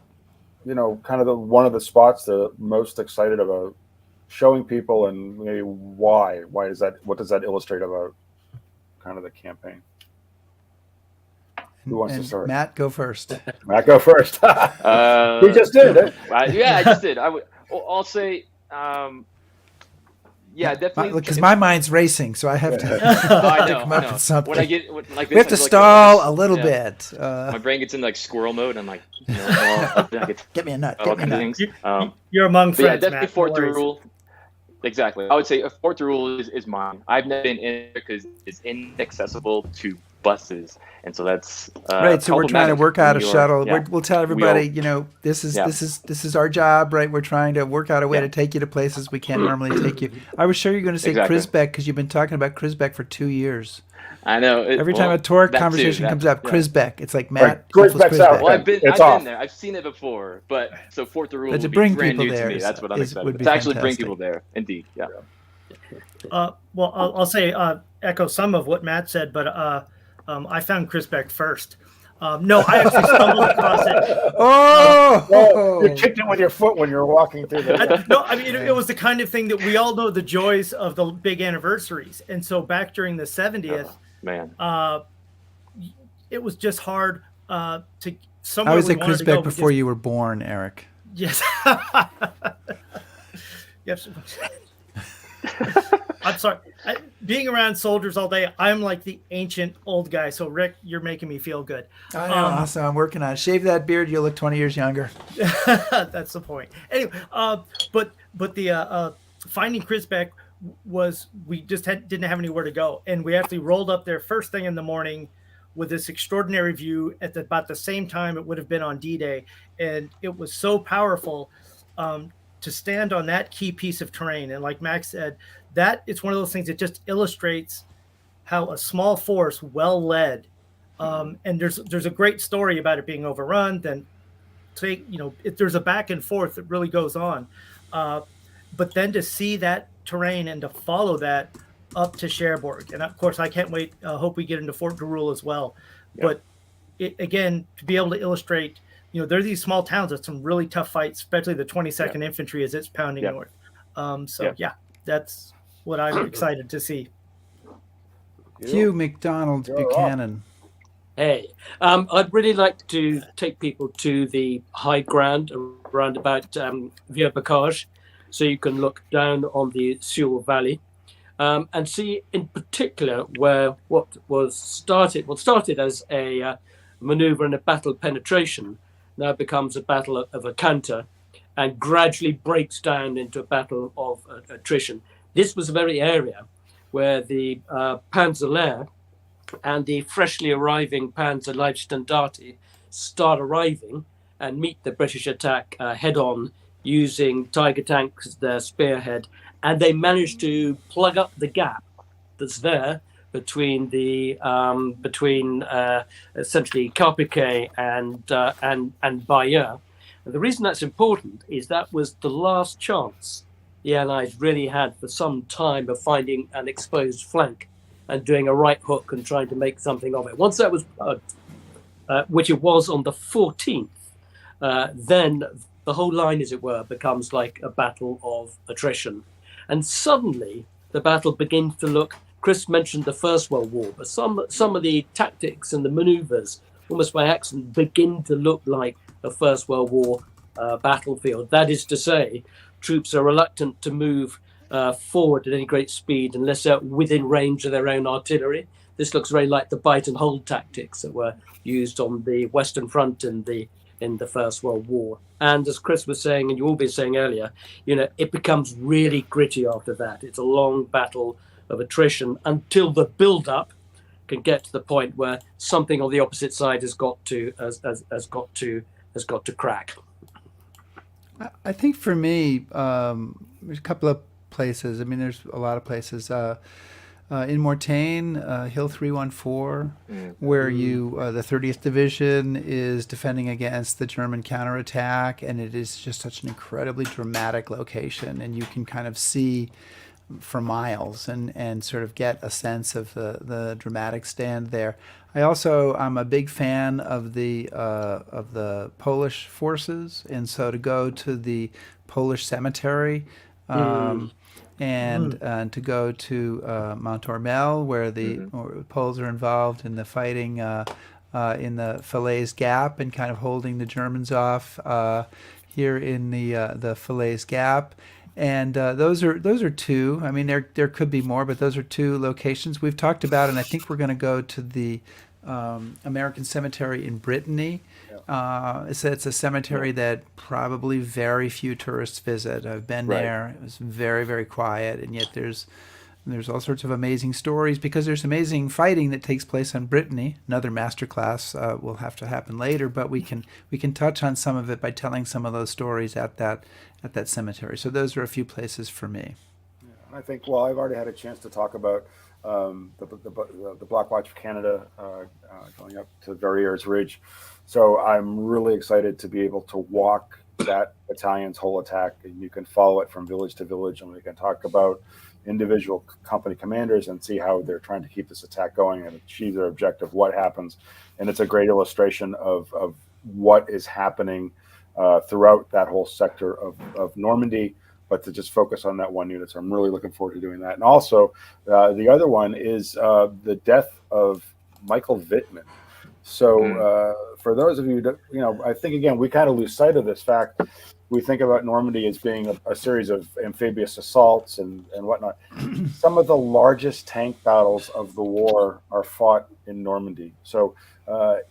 kind of one of the spots they're most excited about showing people, and maybe why? Why is that? What does that illustrate about kind of the campaign? Who wants to start? Matt, go first. Matt, go first. He just did. I just did. I'll say. Yeah, definitely. Because my mind's racing, so I have to, come up with something. When I get we have to stall a little bit. My brain gets in squirrel mode. I'm like, get me a nut. Get me a nut. You're among friends, definitely Matt. Fort de Roule. Exactly. I would say Fort de Roule is mine. I've never been in it because it's inaccessible to buses, and so that's right. So we're trying to work out a shuttle. Yeah. We'll tell everybody, this is our job, right? We're trying to work out a way to take you to places we can't normally take you. I was sure you were going to say Krisbeck, because you've been talking about Krisbeck for 2 years. I know. Every time a tour conversation comes up, Krisbeck, it's like, Matt, Krisbeck's out. Well, I've been there. I've seen it before, but so Fort de Roule will be brand new to me. That's what I'm excited about. To actually bring people there, indeed. Yeah. Well, I'll say echo some of what Matt said, but I found Krisbeck first. No, I actually stumbled across it. Oh, you kicked it with your foot when you were walking through there. It was the kind of thing that we all know the joys of the big anniversaries. And so back during the 70th, it was just hard to somewhere. I was at Krisbeck before you were born, Erik. Yes. Yes. I'm sorry. Being around soldiers all day, I'm like the ancient old guy. So Rick, you're making me feel good. I know. Awesome. I'm working on it. Shave that beard, you'll look 20 years younger. That's the point. Anyway, but the finding Chris back was we just didn't have anywhere to go, and we actually rolled up there first thing in the morning with this extraordinary view at about the same time it would have been on D-Day, and it was so powerful to stand on that key piece of terrain. And like Max said, that it's one of those things that just illustrates how a small force, well led, and there's a great story about it being overrun. Then if there's a back and forth that really goes on, but then to see that terrain and to follow that up to Cherbourg, and of course I can't wait. Hope we get into Fort Garul as well. Yep. But again, to be able to illustrate, there are these small towns with some really tough fights, especially the 22nd Infantry as it's pounding north. That's what I'm excited to see. Hugh McDonald Buchanan. Hey, I'd really like to take people to the high ground around about Vieux Bocage, so you can look down on the Sioule Valley and see in particular where what started as a maneuver and a battle of penetration now becomes a battle of a canter and gradually breaks down into a battle of attrition. This was the very area where the Panzer and the freshly arriving Panzer Leibstandarte start arriving and meet the British attack head-on using Tiger tanks as their spearhead, and they manage to plug up the gap that's there between the essentially Carpiquet and Bayeux. And the reason that's important is that was the last chance the Allies really had for some time of finding an exposed flank and doing a right hook and trying to make something of it. Once that was plugged, which it was on the 14th, then the whole line, as it were, becomes like a battle of attrition. And suddenly the battle begins to look, Chris mentioned the First World War, but some of the tactics and the maneuvers, almost by accident, begin to look like a First World War battlefield. That is to say, troops are reluctant to move forward at any great speed unless they're within range of their own artillery. This looks very like the bite and hold tactics that were used on the Western Front in the First World War. And as Chris was saying, and you all been saying earlier, it becomes really gritty after that. It's a long battle of attrition until the build-up can get to the point where something on the opposite side has got to crack. I think for me, there's a couple of places. I mean, there's a lot of places. In Mortagne, Hill 314, where the 30th Division is defending against the German counterattack, and it is just such an incredibly dramatic location, and you can kind of see for miles and sort of get a sense of the dramatic stand there. I'm a big fan of the Polish forces, and so to go to the Polish cemetery and to go to Montormel, where the Poles are involved in the fighting in the Falaise Gap and kind of holding the Germans off here in the Falaise Gap. And those are two. I mean, there could be more, but those are two locations we've talked about, and I think we're going to go to the American Cemetery in Brittany. It's a cemetery that probably very few tourists visit. I've been there. It was very, very quiet, and yet there's all sorts of amazing stories because there's amazing fighting that takes place on Brittany. Another masterclass will have to happen later, but we can touch on some of it by telling some of those stories at that cemetery. So those are a few places for me. Yeah, I think, I've already had a chance to talk about the Black Watch of Canada going up to Verrières Ridge. So I'm really excited to be able to walk that battalion's whole attack. And you can follow it from village to village, and we can talk about individual company commanders and see how they're trying to keep this attack going and achieve their objective, what happens. And it's a great illustration of what is happening throughout that whole sector of Normandy, but to just focus on that one unit. So I'm really looking forward to doing that. And also the other one is the death of Michael Whitman. So for those of you that, I think, again, we kind of lose sight of this fact. we think about Normandy as being a series of amphibious assaults and whatnot. Some of the largest tank battles of the war are fought in Normandy. So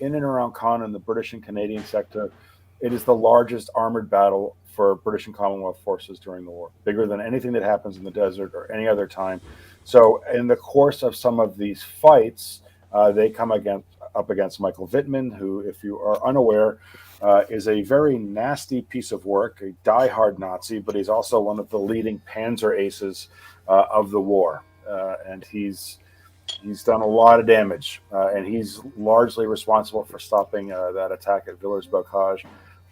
in and around Caen in the British and Canadian sector, it is the largest armored battle for British and Commonwealth forces during the war, bigger than anything that happens in the desert or any other time. So in the course of some of these fights, they come up against Michael Whitman, who, if you are unaware, is a very nasty piece of work, a diehard Nazi, but he's also one of the leading Panzer aces of the war. And he's done a lot of damage, and he's largely responsible for stopping that attack at Villers-Bocage.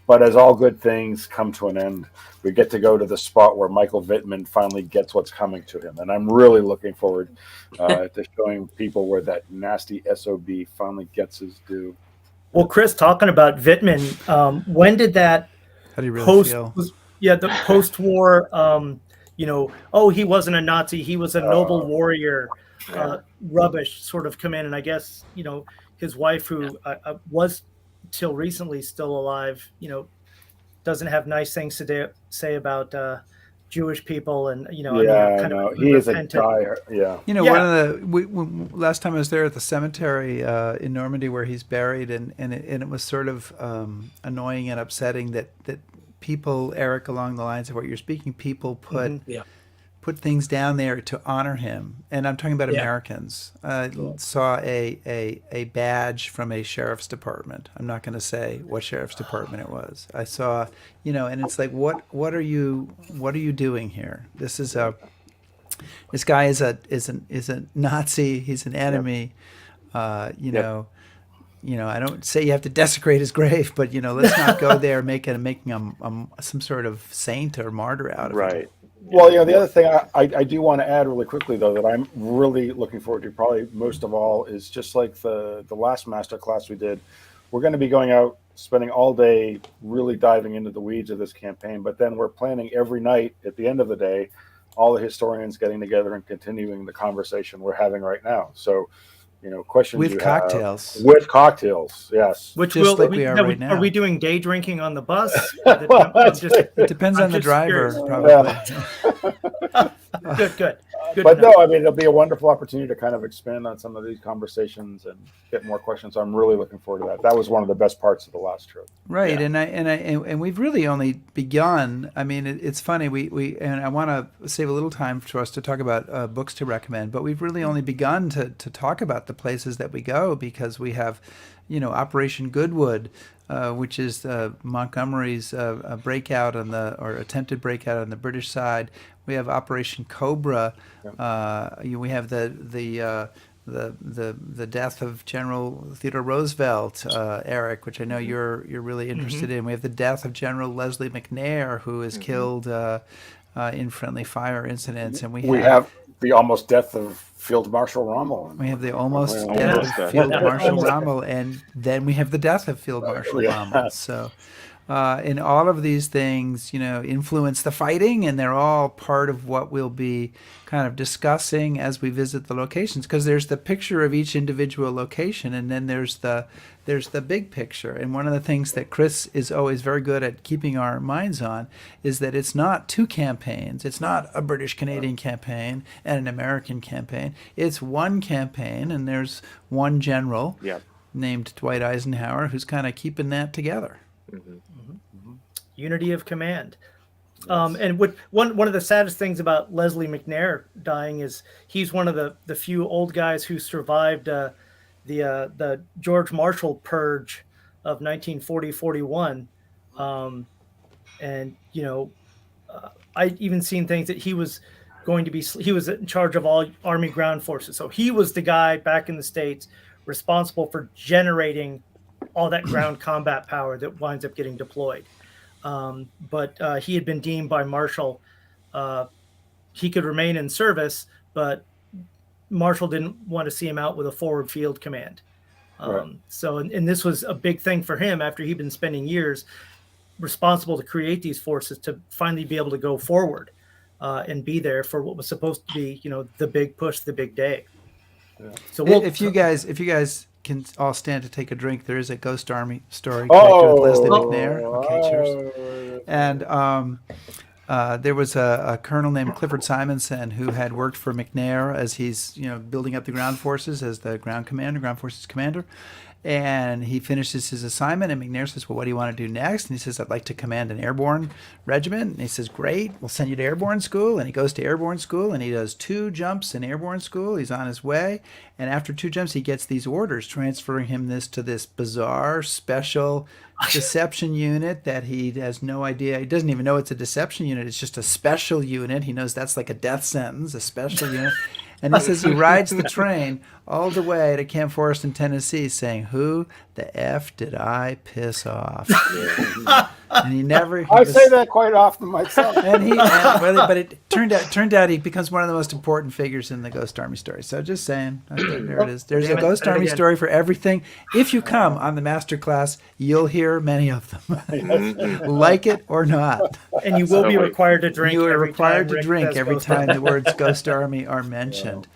But as all good things come to an end, we get to go to the spot where Michael Whitman finally gets what's coming to him. And I'm really looking forward to showing people where that nasty SOB finally gets his due. Well, Chris, talking about Whitman, when did that How do you really feel? the post-war, he wasn't a Nazi, he was a noble warrior, rubbish sort of come in. And I guess, his wife, who was till recently still alive, doesn't have nice things to say about Jewish people, and he is a guy. One of the last time I was there at the cemetery in Normandy where he's buried, and it was sort of annoying and upsetting that people, Erik, along the lines of what you're speaking, people put things down there to honor him, and I'm talking about Americans. Saw a badge from a sheriff's department. I'm not going to say what sheriff's department it was. I saw, and it's like, what are you doing here? This guy is a Nazi. He's an enemy. I don't say you have to desecrate his grave, but let's not go there making him some sort of saint or martyr out of him. Right. Well, the other thing I do want to add really quickly, though, that I'm really looking forward to probably most of all is just like the last masterclass we did. We're going to be going out, spending all day really diving into the weeds of this campaign, but then we're planning every night at the end of the day, all the historians getting together and continuing the conversation we're having right now. So, questions with cocktails. With cocktails, yes. Which just like we are right now. Are we doing day drinking on the bus? It depends on the driver, probably. Good. But no, it'll be a wonderful opportunity to kind of expand on some of these conversations and get more questions. I'm really looking forward to that. That was one of the best parts of the last trip. Right, yeah. and we've really only begun. It's funny. We I want to save a little time for us to talk about books to recommend, but we've really only begun to talk about the places that we go, because we have, Operation Goodwood, which is Montgomery's breakout or attempted breakout on the British side. We have Operation Cobra. We have the death of General Theodore Roosevelt, Erik, which I know you're really interested in. We have the death of General Leslie McNair, who is killed in friendly fire incidents, and we have the almost death of Field Marshal Rommel. We have the almost death of Field Marshal Rommel, and then we have the death of Field Marshal Rommel. So, and all of these things, influence the fighting, and they're all part of what we'll be kind of discussing as we visit the locations. Because there's the picture of each individual location, and then there's the big picture. And one of the things that Chris is always very good at keeping our minds on is that it's not two campaigns. It's not a British-Canadian campaign and an American campaign. It's one campaign, and there's one general named Dwight Eisenhower who's kind of keeping that together. Unity of command. And one of the saddest things about Leslie McNair dying is he's one of the few old guys who survived the George Marshall purge of 1940-41. I even seen things that he was in charge of all Army ground forces. So he was the guy back in the States responsible for generating all that ground combat power that winds up getting deployed. But he had been deemed by Marshall, he could remain in service, but Marshall didn't want to see him out with a forward field command. So, and this was a big thing for him after he'd been spending years responsible to create these forces to finally be able to go forward and be there for what was supposed to be, the big push, the big day. So if you guys can all stand to take a drink, there is a Ghost Army story connected with Leslie McNair. Okay, cheers. And there was a colonel named Clifford Simonson who had worked for McNair as he's building up the ground forces as the ground forces commander. And he finishes his assignment, and McNair says, well, what do you want to do next? And he says, I'd like to command an airborne regiment. And he says, great, we'll send you to airborne school. And he goes to airborne school, and he does 2 jumps in airborne school. He's on his way. And after 2 jumps, he gets these orders transferring him to this bizarre special deception unit that he has no idea. He doesn't even know it's a deception unit. It's just a special unit. He knows that's like a death sentence, a special unit. And he says he rides the train all the way to Camp Forest in Tennessee saying, who the F did I piss off? And he never... I say that quite often myself. But it turned out he becomes one of the most important figures in the Ghost Army story. So just saying, there it is. There's a Ghost Army story for everything. If you come on the Masterclass, you'll hear many of them. Like it or not. And you will be required to drink. You are every required time to Rick drink says every Ghost time Army. the words Ghost Army are mentioned.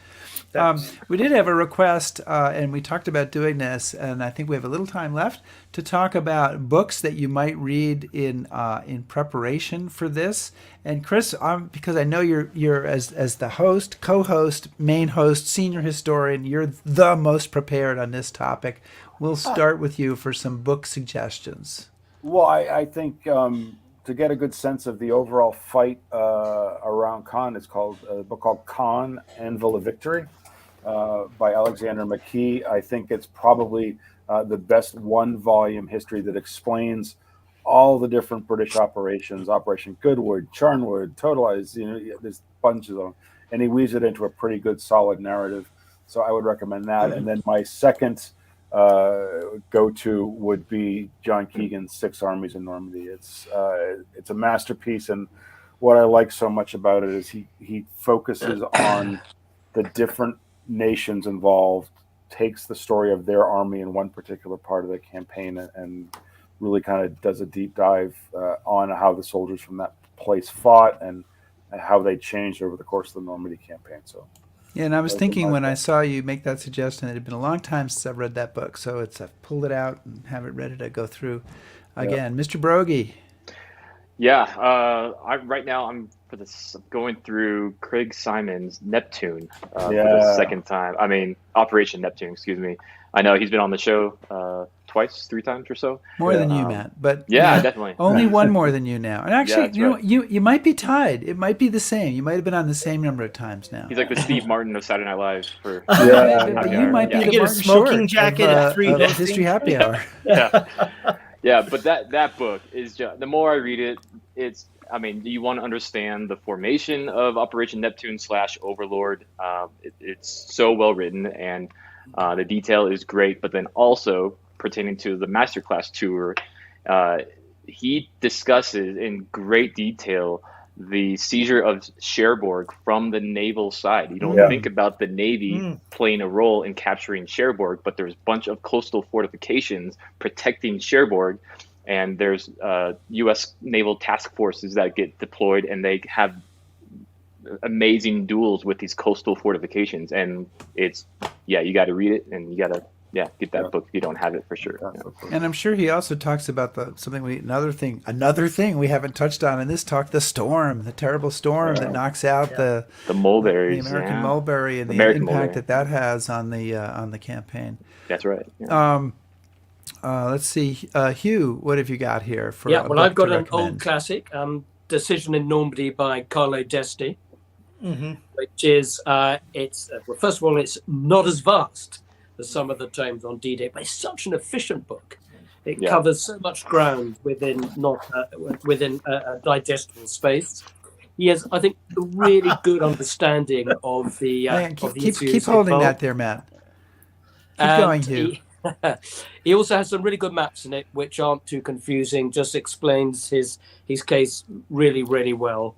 We did have a request, and we talked about doing this, and I think we have a little time left to talk about books that you might read in preparation for this. And Chris, because I know you're as the host, co-host, main host, senior historian, you're the most prepared on this topic. We'll start with you for some book suggestions. Well, I think to get a good sense of the overall fight around Khan, it's called a book called Khan, Anvil of Victory. By Alexander McKee. I think it's probably the best 1-volume history that explains all the different British operations, Operation Goodwood, Charnwood, Totalize, there's bunches of them. And he weaves it into a pretty good, solid narrative. So I would recommend that. And then my second go-to would be John Keegan's 6 Armies in Normandy. It's a masterpiece. And what I like so much about it is he focuses on the different nations involved, takes the story of their army in one particular part of the campaign and really kind of does a deep dive on how the soldiers from that place fought and how they changed over the course of the Normandy campaign. So yeah, and I was thinking when I saw you make that suggestion, it had been a long time since I've read that book, so I've pulled it out and have it ready to go through again. Mr. Broggie. Yeah, right now I'm going through Craig Simon's Neptune for the second time. I mean, Operation Neptune, excuse me. I know he's been on the show twice, 3 times or so. More than you, Matt. But definitely. Only one more than you now. And actually, you might be tied. It might be the same. You might have been on the same number of times now. He's like the Steve Martin of Saturday Night Live. For but you might be the get a Martin smoking Short jacket of, at 3 of History Happy Hour. Yeah, but that book is just, the more I read it, you want to understand the formation of Operation Neptune / Overlord. It's so well written, and the detail is great. But then also pertaining to the Masterclass tour, he discusses in great detail the seizure of Cherbourg from the naval side. You don't think about the Navy playing a role in capturing Cherbourg, but there's a bunch of coastal fortifications protecting Cherbourg. And there's U.S. naval task forces that get deployed, and they have amazing duels with these coastal fortifications. And it's, you got to read it, and you got to, get that book if you don't have it for sure. And I'm sure he also talks about another thing we haven't touched on in this talk, the storm, the terrible storm that knocks out the mulberries, the American mulberry, and the impact that has on the campaign. That's right. Let's see, Hugh, what have you got here for? I've got an old classic, Decision in Normandy by Carlo D'Este, which is first of all, it's not as vast as some of the tomes on D-Day, but it's such an efficient book. It covers so much ground within a digestible space. He has, I think, a really good understanding of the keep holding that there, Matt. Keep going, Hugh. He also has some really good maps in it, which aren't too confusing. Just explains his case really, really well.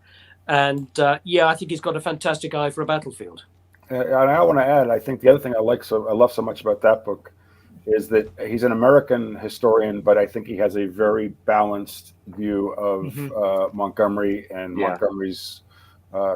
And I think he's got a fantastic eye for a battlefield. And I want to add, I think the other thing I love so much about that book is that he's an American historian, but I think he has a very balanced view of Montgomery and Montgomery's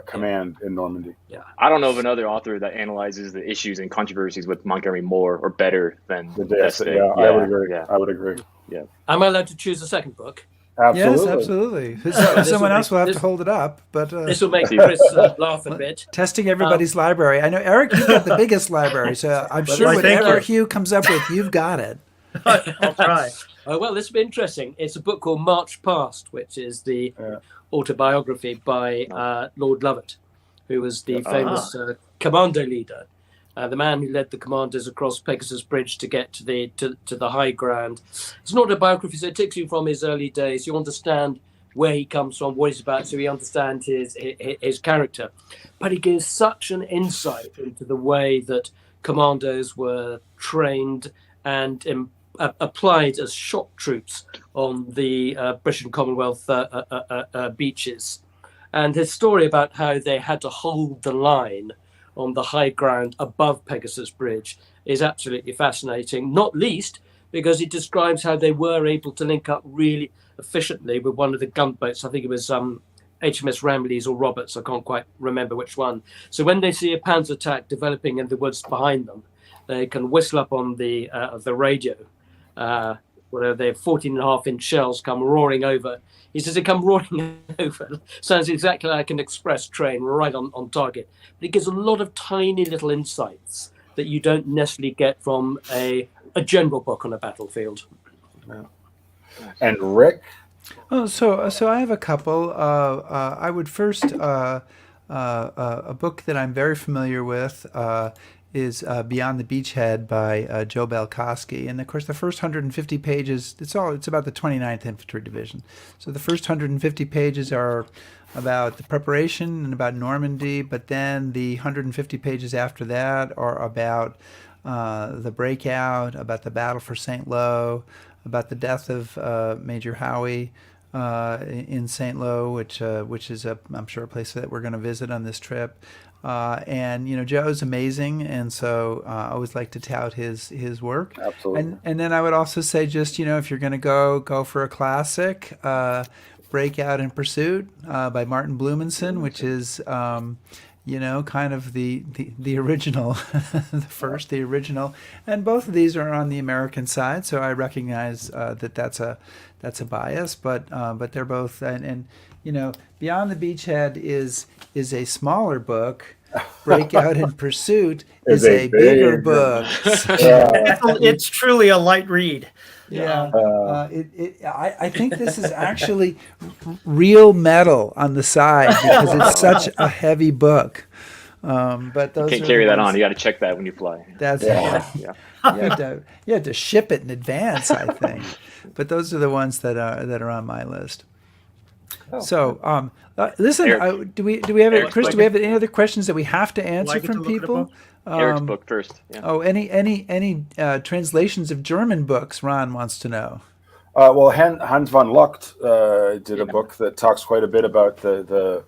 command in Normandy. Yeah, I don't know of another author that analyzes the issues and controversies with Montgomery more or better than D'Este. I would agree. Yeah. I would agree. Yeah. Am I allowed to choose a second book? Absolutely. Yes, absolutely. This Someone will else will have make- to hold it up, but This will make Chris laugh a bit. testing everybody's library. I know, Erik, you've got the biggest library, so I'm Well, sure thank whatever you. Hugh comes up with, you've got it. I'll try. Well, this will be interesting. It's a book called March Past, which is the autobiography by Lord Lovat, who was the famous commando leader, the man who led the commanders across Pegasus Bridge to get to the high ground. It's an autobiography, so it takes you from his early days. You understand where he comes from, what he's about, so you understand his character. But he gives such an insight into the way that commandos were trained and applied as shock troops on the British and Commonwealth beaches. And his story about how they had to hold the line on the high ground above Pegasus Bridge is absolutely fascinating, not least because it describes how they were able to link up really efficiently with one of the gunboats. I think it was HMS Ramillies or Roberts. I can't quite remember which one. So when they see a panzer attack developing in the woods behind them, they can whistle up on the radio where their 14.5-inch shells come roaring over. He says they come roaring over. Sounds exactly like an express train, right on target. But it gives a lot of tiny little insights that you don't necessarily get from a general book on a battlefield. Yeah. And Rick? Oh, so I have a couple. I would first a book that I'm very familiar with is Beyond the Beachhead by Joe Belkowski, and of course the first 150 pages. It's about the 29th Infantry Division. So the first 150 pages are about the preparation and about Normandy, but then the 150 pages after that are about the breakout, about the battle for St. Lo, about the death of Major Howie in St. Lo, which is I'm sure a place that we're going to visit on this trip. And Joe's amazing, and so I always like to tout his work. Absolutely. And then I would also say, just if you're going to go for a classic, Breakout and Pursuit by Martin Blumenson, which is kind of the original, the original, and both of these are on the American side, so I recognize that that's a bias, but they're both and Beyond the Beachhead is a smaller book. Breakout and Pursuit is a bigger book. It's truly a light read. Yeah, I think this is actually real metal on the side because it's such a heavy book. But those you can't carry that on. You got to check that when you fly. That's yeah. You have to ship it in advance, I think. But those are the ones that are on my list. Oh. So, listen. Erik. Do we have Erik's Chris? book. Do we have any other questions that we have to answer Like it from to look at a people? book? Erik's book first. Yeah. Oh, any translations of German books? Ron wants to know. Well, Hans von Lucht did a book that talks quite a bit about the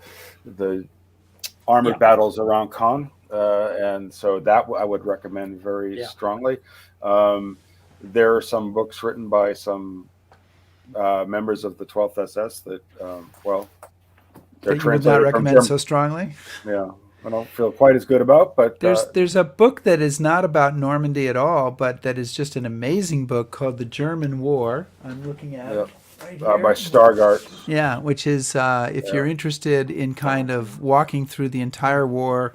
armored battles around Caen, and so that I would recommend very strongly. There are some books written by some members of the 12th SS that, they're That you would not translated from recommend German. so strongly. Yeah, I don't feel quite as good about, but There's a book that is not about Normandy at all, but that is just an amazing book called The German War. I'm looking at it right here. by Stargart. Yeah, which is if you're interested in kind of walking through the entire war,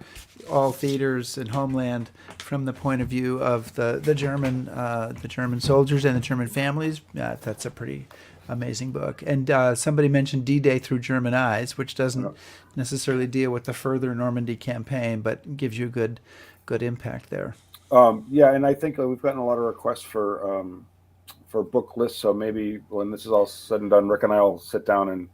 all theaters and homeland from the point of view of the German soldiers and the German families, that's a pretty amazing book. And somebody mentioned D-Day Through German Eyes, which doesn't necessarily deal with the further Normandy campaign, but gives you good impact there. And I think we've gotten a lot of requests for book lists. So maybe when this is all said and done, Rick and I will sit down and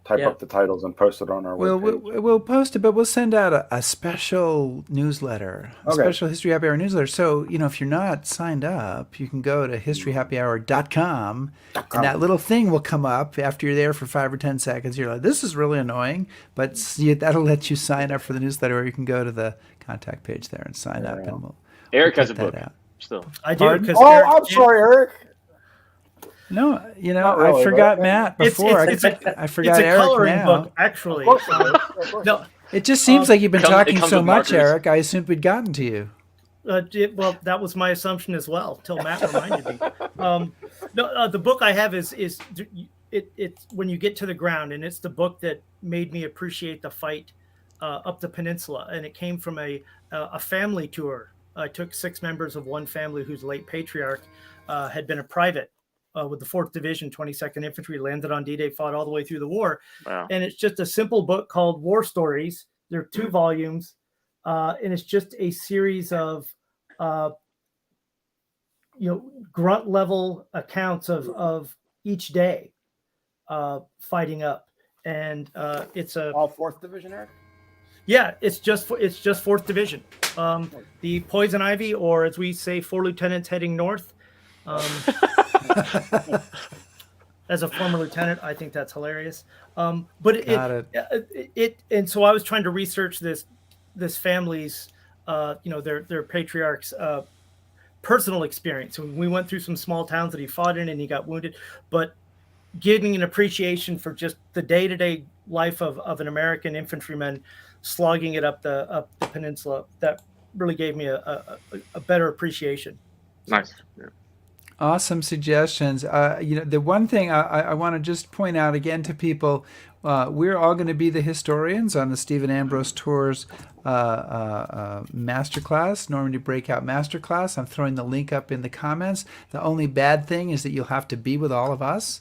type up the titles and post it on our webpage. We'll post it, but we'll send out a special newsletter, a special History Happy Hour newsletter. So, if you're not signed up, you can go to historyhappyhour.com, and that little thing will come up after you're there for 5 or 10 seconds. You're like, this is really annoying, but that'll let you sign up for the newsletter, or you can go to the contact page there and sign up, and we'll Erik put has a book that out. still. I do. Pardon? Because I'm sorry, Erik. No, Not really, I forgot but- Matt before. It's I forgot it's a Erik coloring now. book, actually. No, It just seems like you've been it talking comes so with much, markers. Erik. I assumed we'd gotten to you. well, that was my assumption as well, till Matt reminded me. The book I have is it's when you get to the ground, and it's the book that made me appreciate the fight up the peninsula. And it came from a family tour. I took 6 members of one family whose late patriarch had been a private with the 4th Division, 22nd Infantry, landed on D-Day, fought all the way through the war. Wow. And it's just a simple book called War Stories. There are 2 volumes, and it's just a series of grunt level accounts of each day fighting up. And it's all 4th Division, Erik? Yeah, it's just 4th Division. The Poison Ivy, or as we say, 4 lieutenants heading north. As a former lieutenant, I think that's hilarious. But it and so I was trying to research this family's, their patriarch's personal experience. And we went through some small towns that he fought in, and he got wounded, but getting an appreciation for just the day-to-day life of an American infantryman slogging it up the peninsula, that really gave me a better appreciation. Nice. Yeah. Awesome suggestions. The one thing I want to just point out again to people, we're all going to be the historians on the Stephen Ambrose Tours Masterclass, Normandy Breakout Masterclass. I'm throwing the link up in the comments. The only bad thing is that you'll have to be with all of us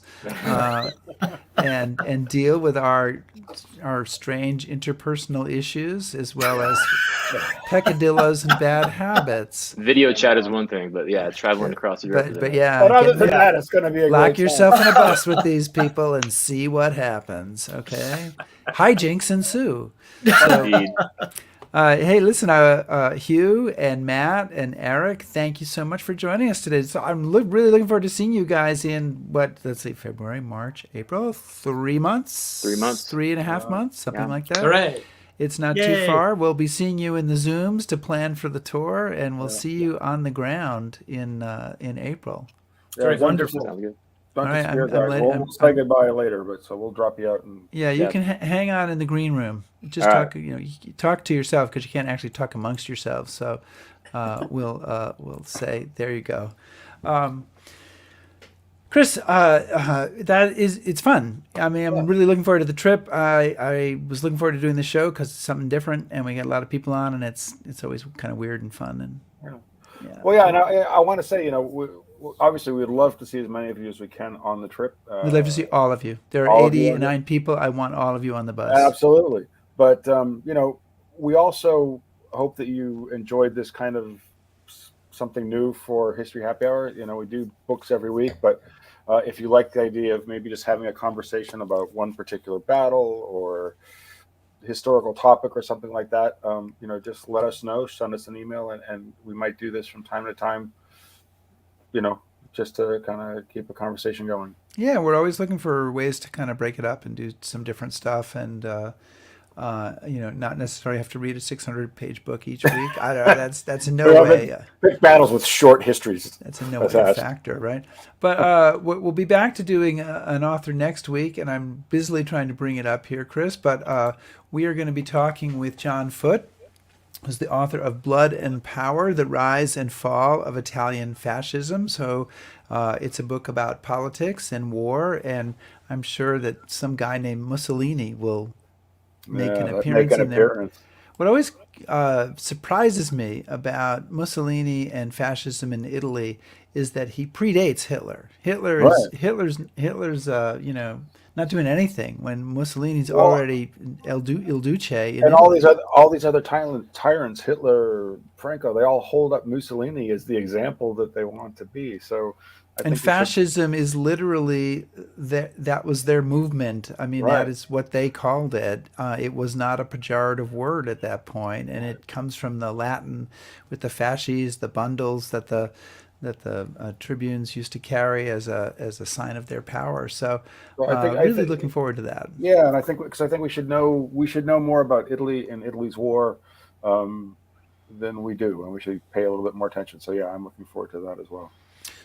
and deal with our strange interpersonal issues, as well as peccadillos and bad habits. Video chat is one thing, but yeah, traveling across Europe. But yeah, but other than that, it's going to be a lock great yourself time. in a bus with these people and see what happens. Okay, hijinks ensue. So, Indeed. hey, listen, Hugh and Matt and Erik, thank you so much for joining us today. So I'm really looking forward to seeing you guys in February, March, April, 3 months, 3 months, 3.5 months, something like that. Hooray. It's not Yay. too far. We'll be seeing you in the Zooms to plan for the tour, and we'll see you on the ground in April. Yeah, Wonderful. Sounds good. Don't All right, despair, I'm guys. letting- We'll say goodbye later, but so we'll drop you out. And Yeah, you Yeah. can hang on in the green room. Just All talk. You talk to yourself, because you can't actually talk amongst yourselves. So we'll say there you go. Chris, it's fun. I mean, I'm really looking forward to the trip. I was looking forward to doing the show because it's something different, and we get a lot of people on, and it's always kind of weird and fun. And well, yeah, and I want to say, obviously we'd love to see as many of you as we can on the trip. we'd love to see all of you. There all are of you on 89 people. I want all of you on the bus. Absolutely. But, we also hope that you enjoyed this kind of something new for History Happy Hour. We do books every week, but if you like the idea of maybe just having a conversation about one particular battle or historical topic or something like that, just let us know, send us an email, and we might do this from time to time, just to kind of keep a conversation going. Yeah, we're always looking for ways to kind of break it up and do some different stuff, and not necessarily have to read a 600-page book each week. I don't know. That's in no way. Pick battles with short histories. That's in no way a factor, right? But we'll be back to doing an author next week, and I'm busily trying to bring it up here, Chris. But we are going to be talking with John Foote, who's the author of Blood and Power: The Rise and Fall of Italian Fascism. So it's a book about politics and war, and I'm sure that some guy named Mussolini will make an appearance in there. What always surprises me about Mussolini and fascism in Italy is that he predates Hitler. Hitler's not doing anything when Mussolini's already Il Duce. And all these other tyrants, Hitler, Franco, they all hold up Mussolini as the example that they want to be. So. And fascism is literally that was their movement. I mean, that is what they called it. It was not a pejorative word at that point, and it comes from the Latin with the fasces, the bundles that the tribunes used to carry as a sign of their power. So, I think looking forward to that. Yeah, and I think we should know more about Italy and Italy's war than we do, and we should pay a little bit more attention. So, yeah, I'm looking forward to that as well.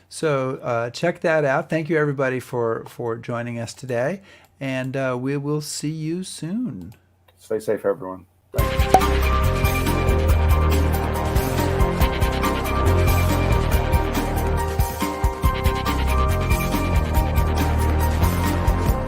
So check that out. Thank you, everybody, for joining us today, and we will see you soon. Stay safe, everyone. Thanks.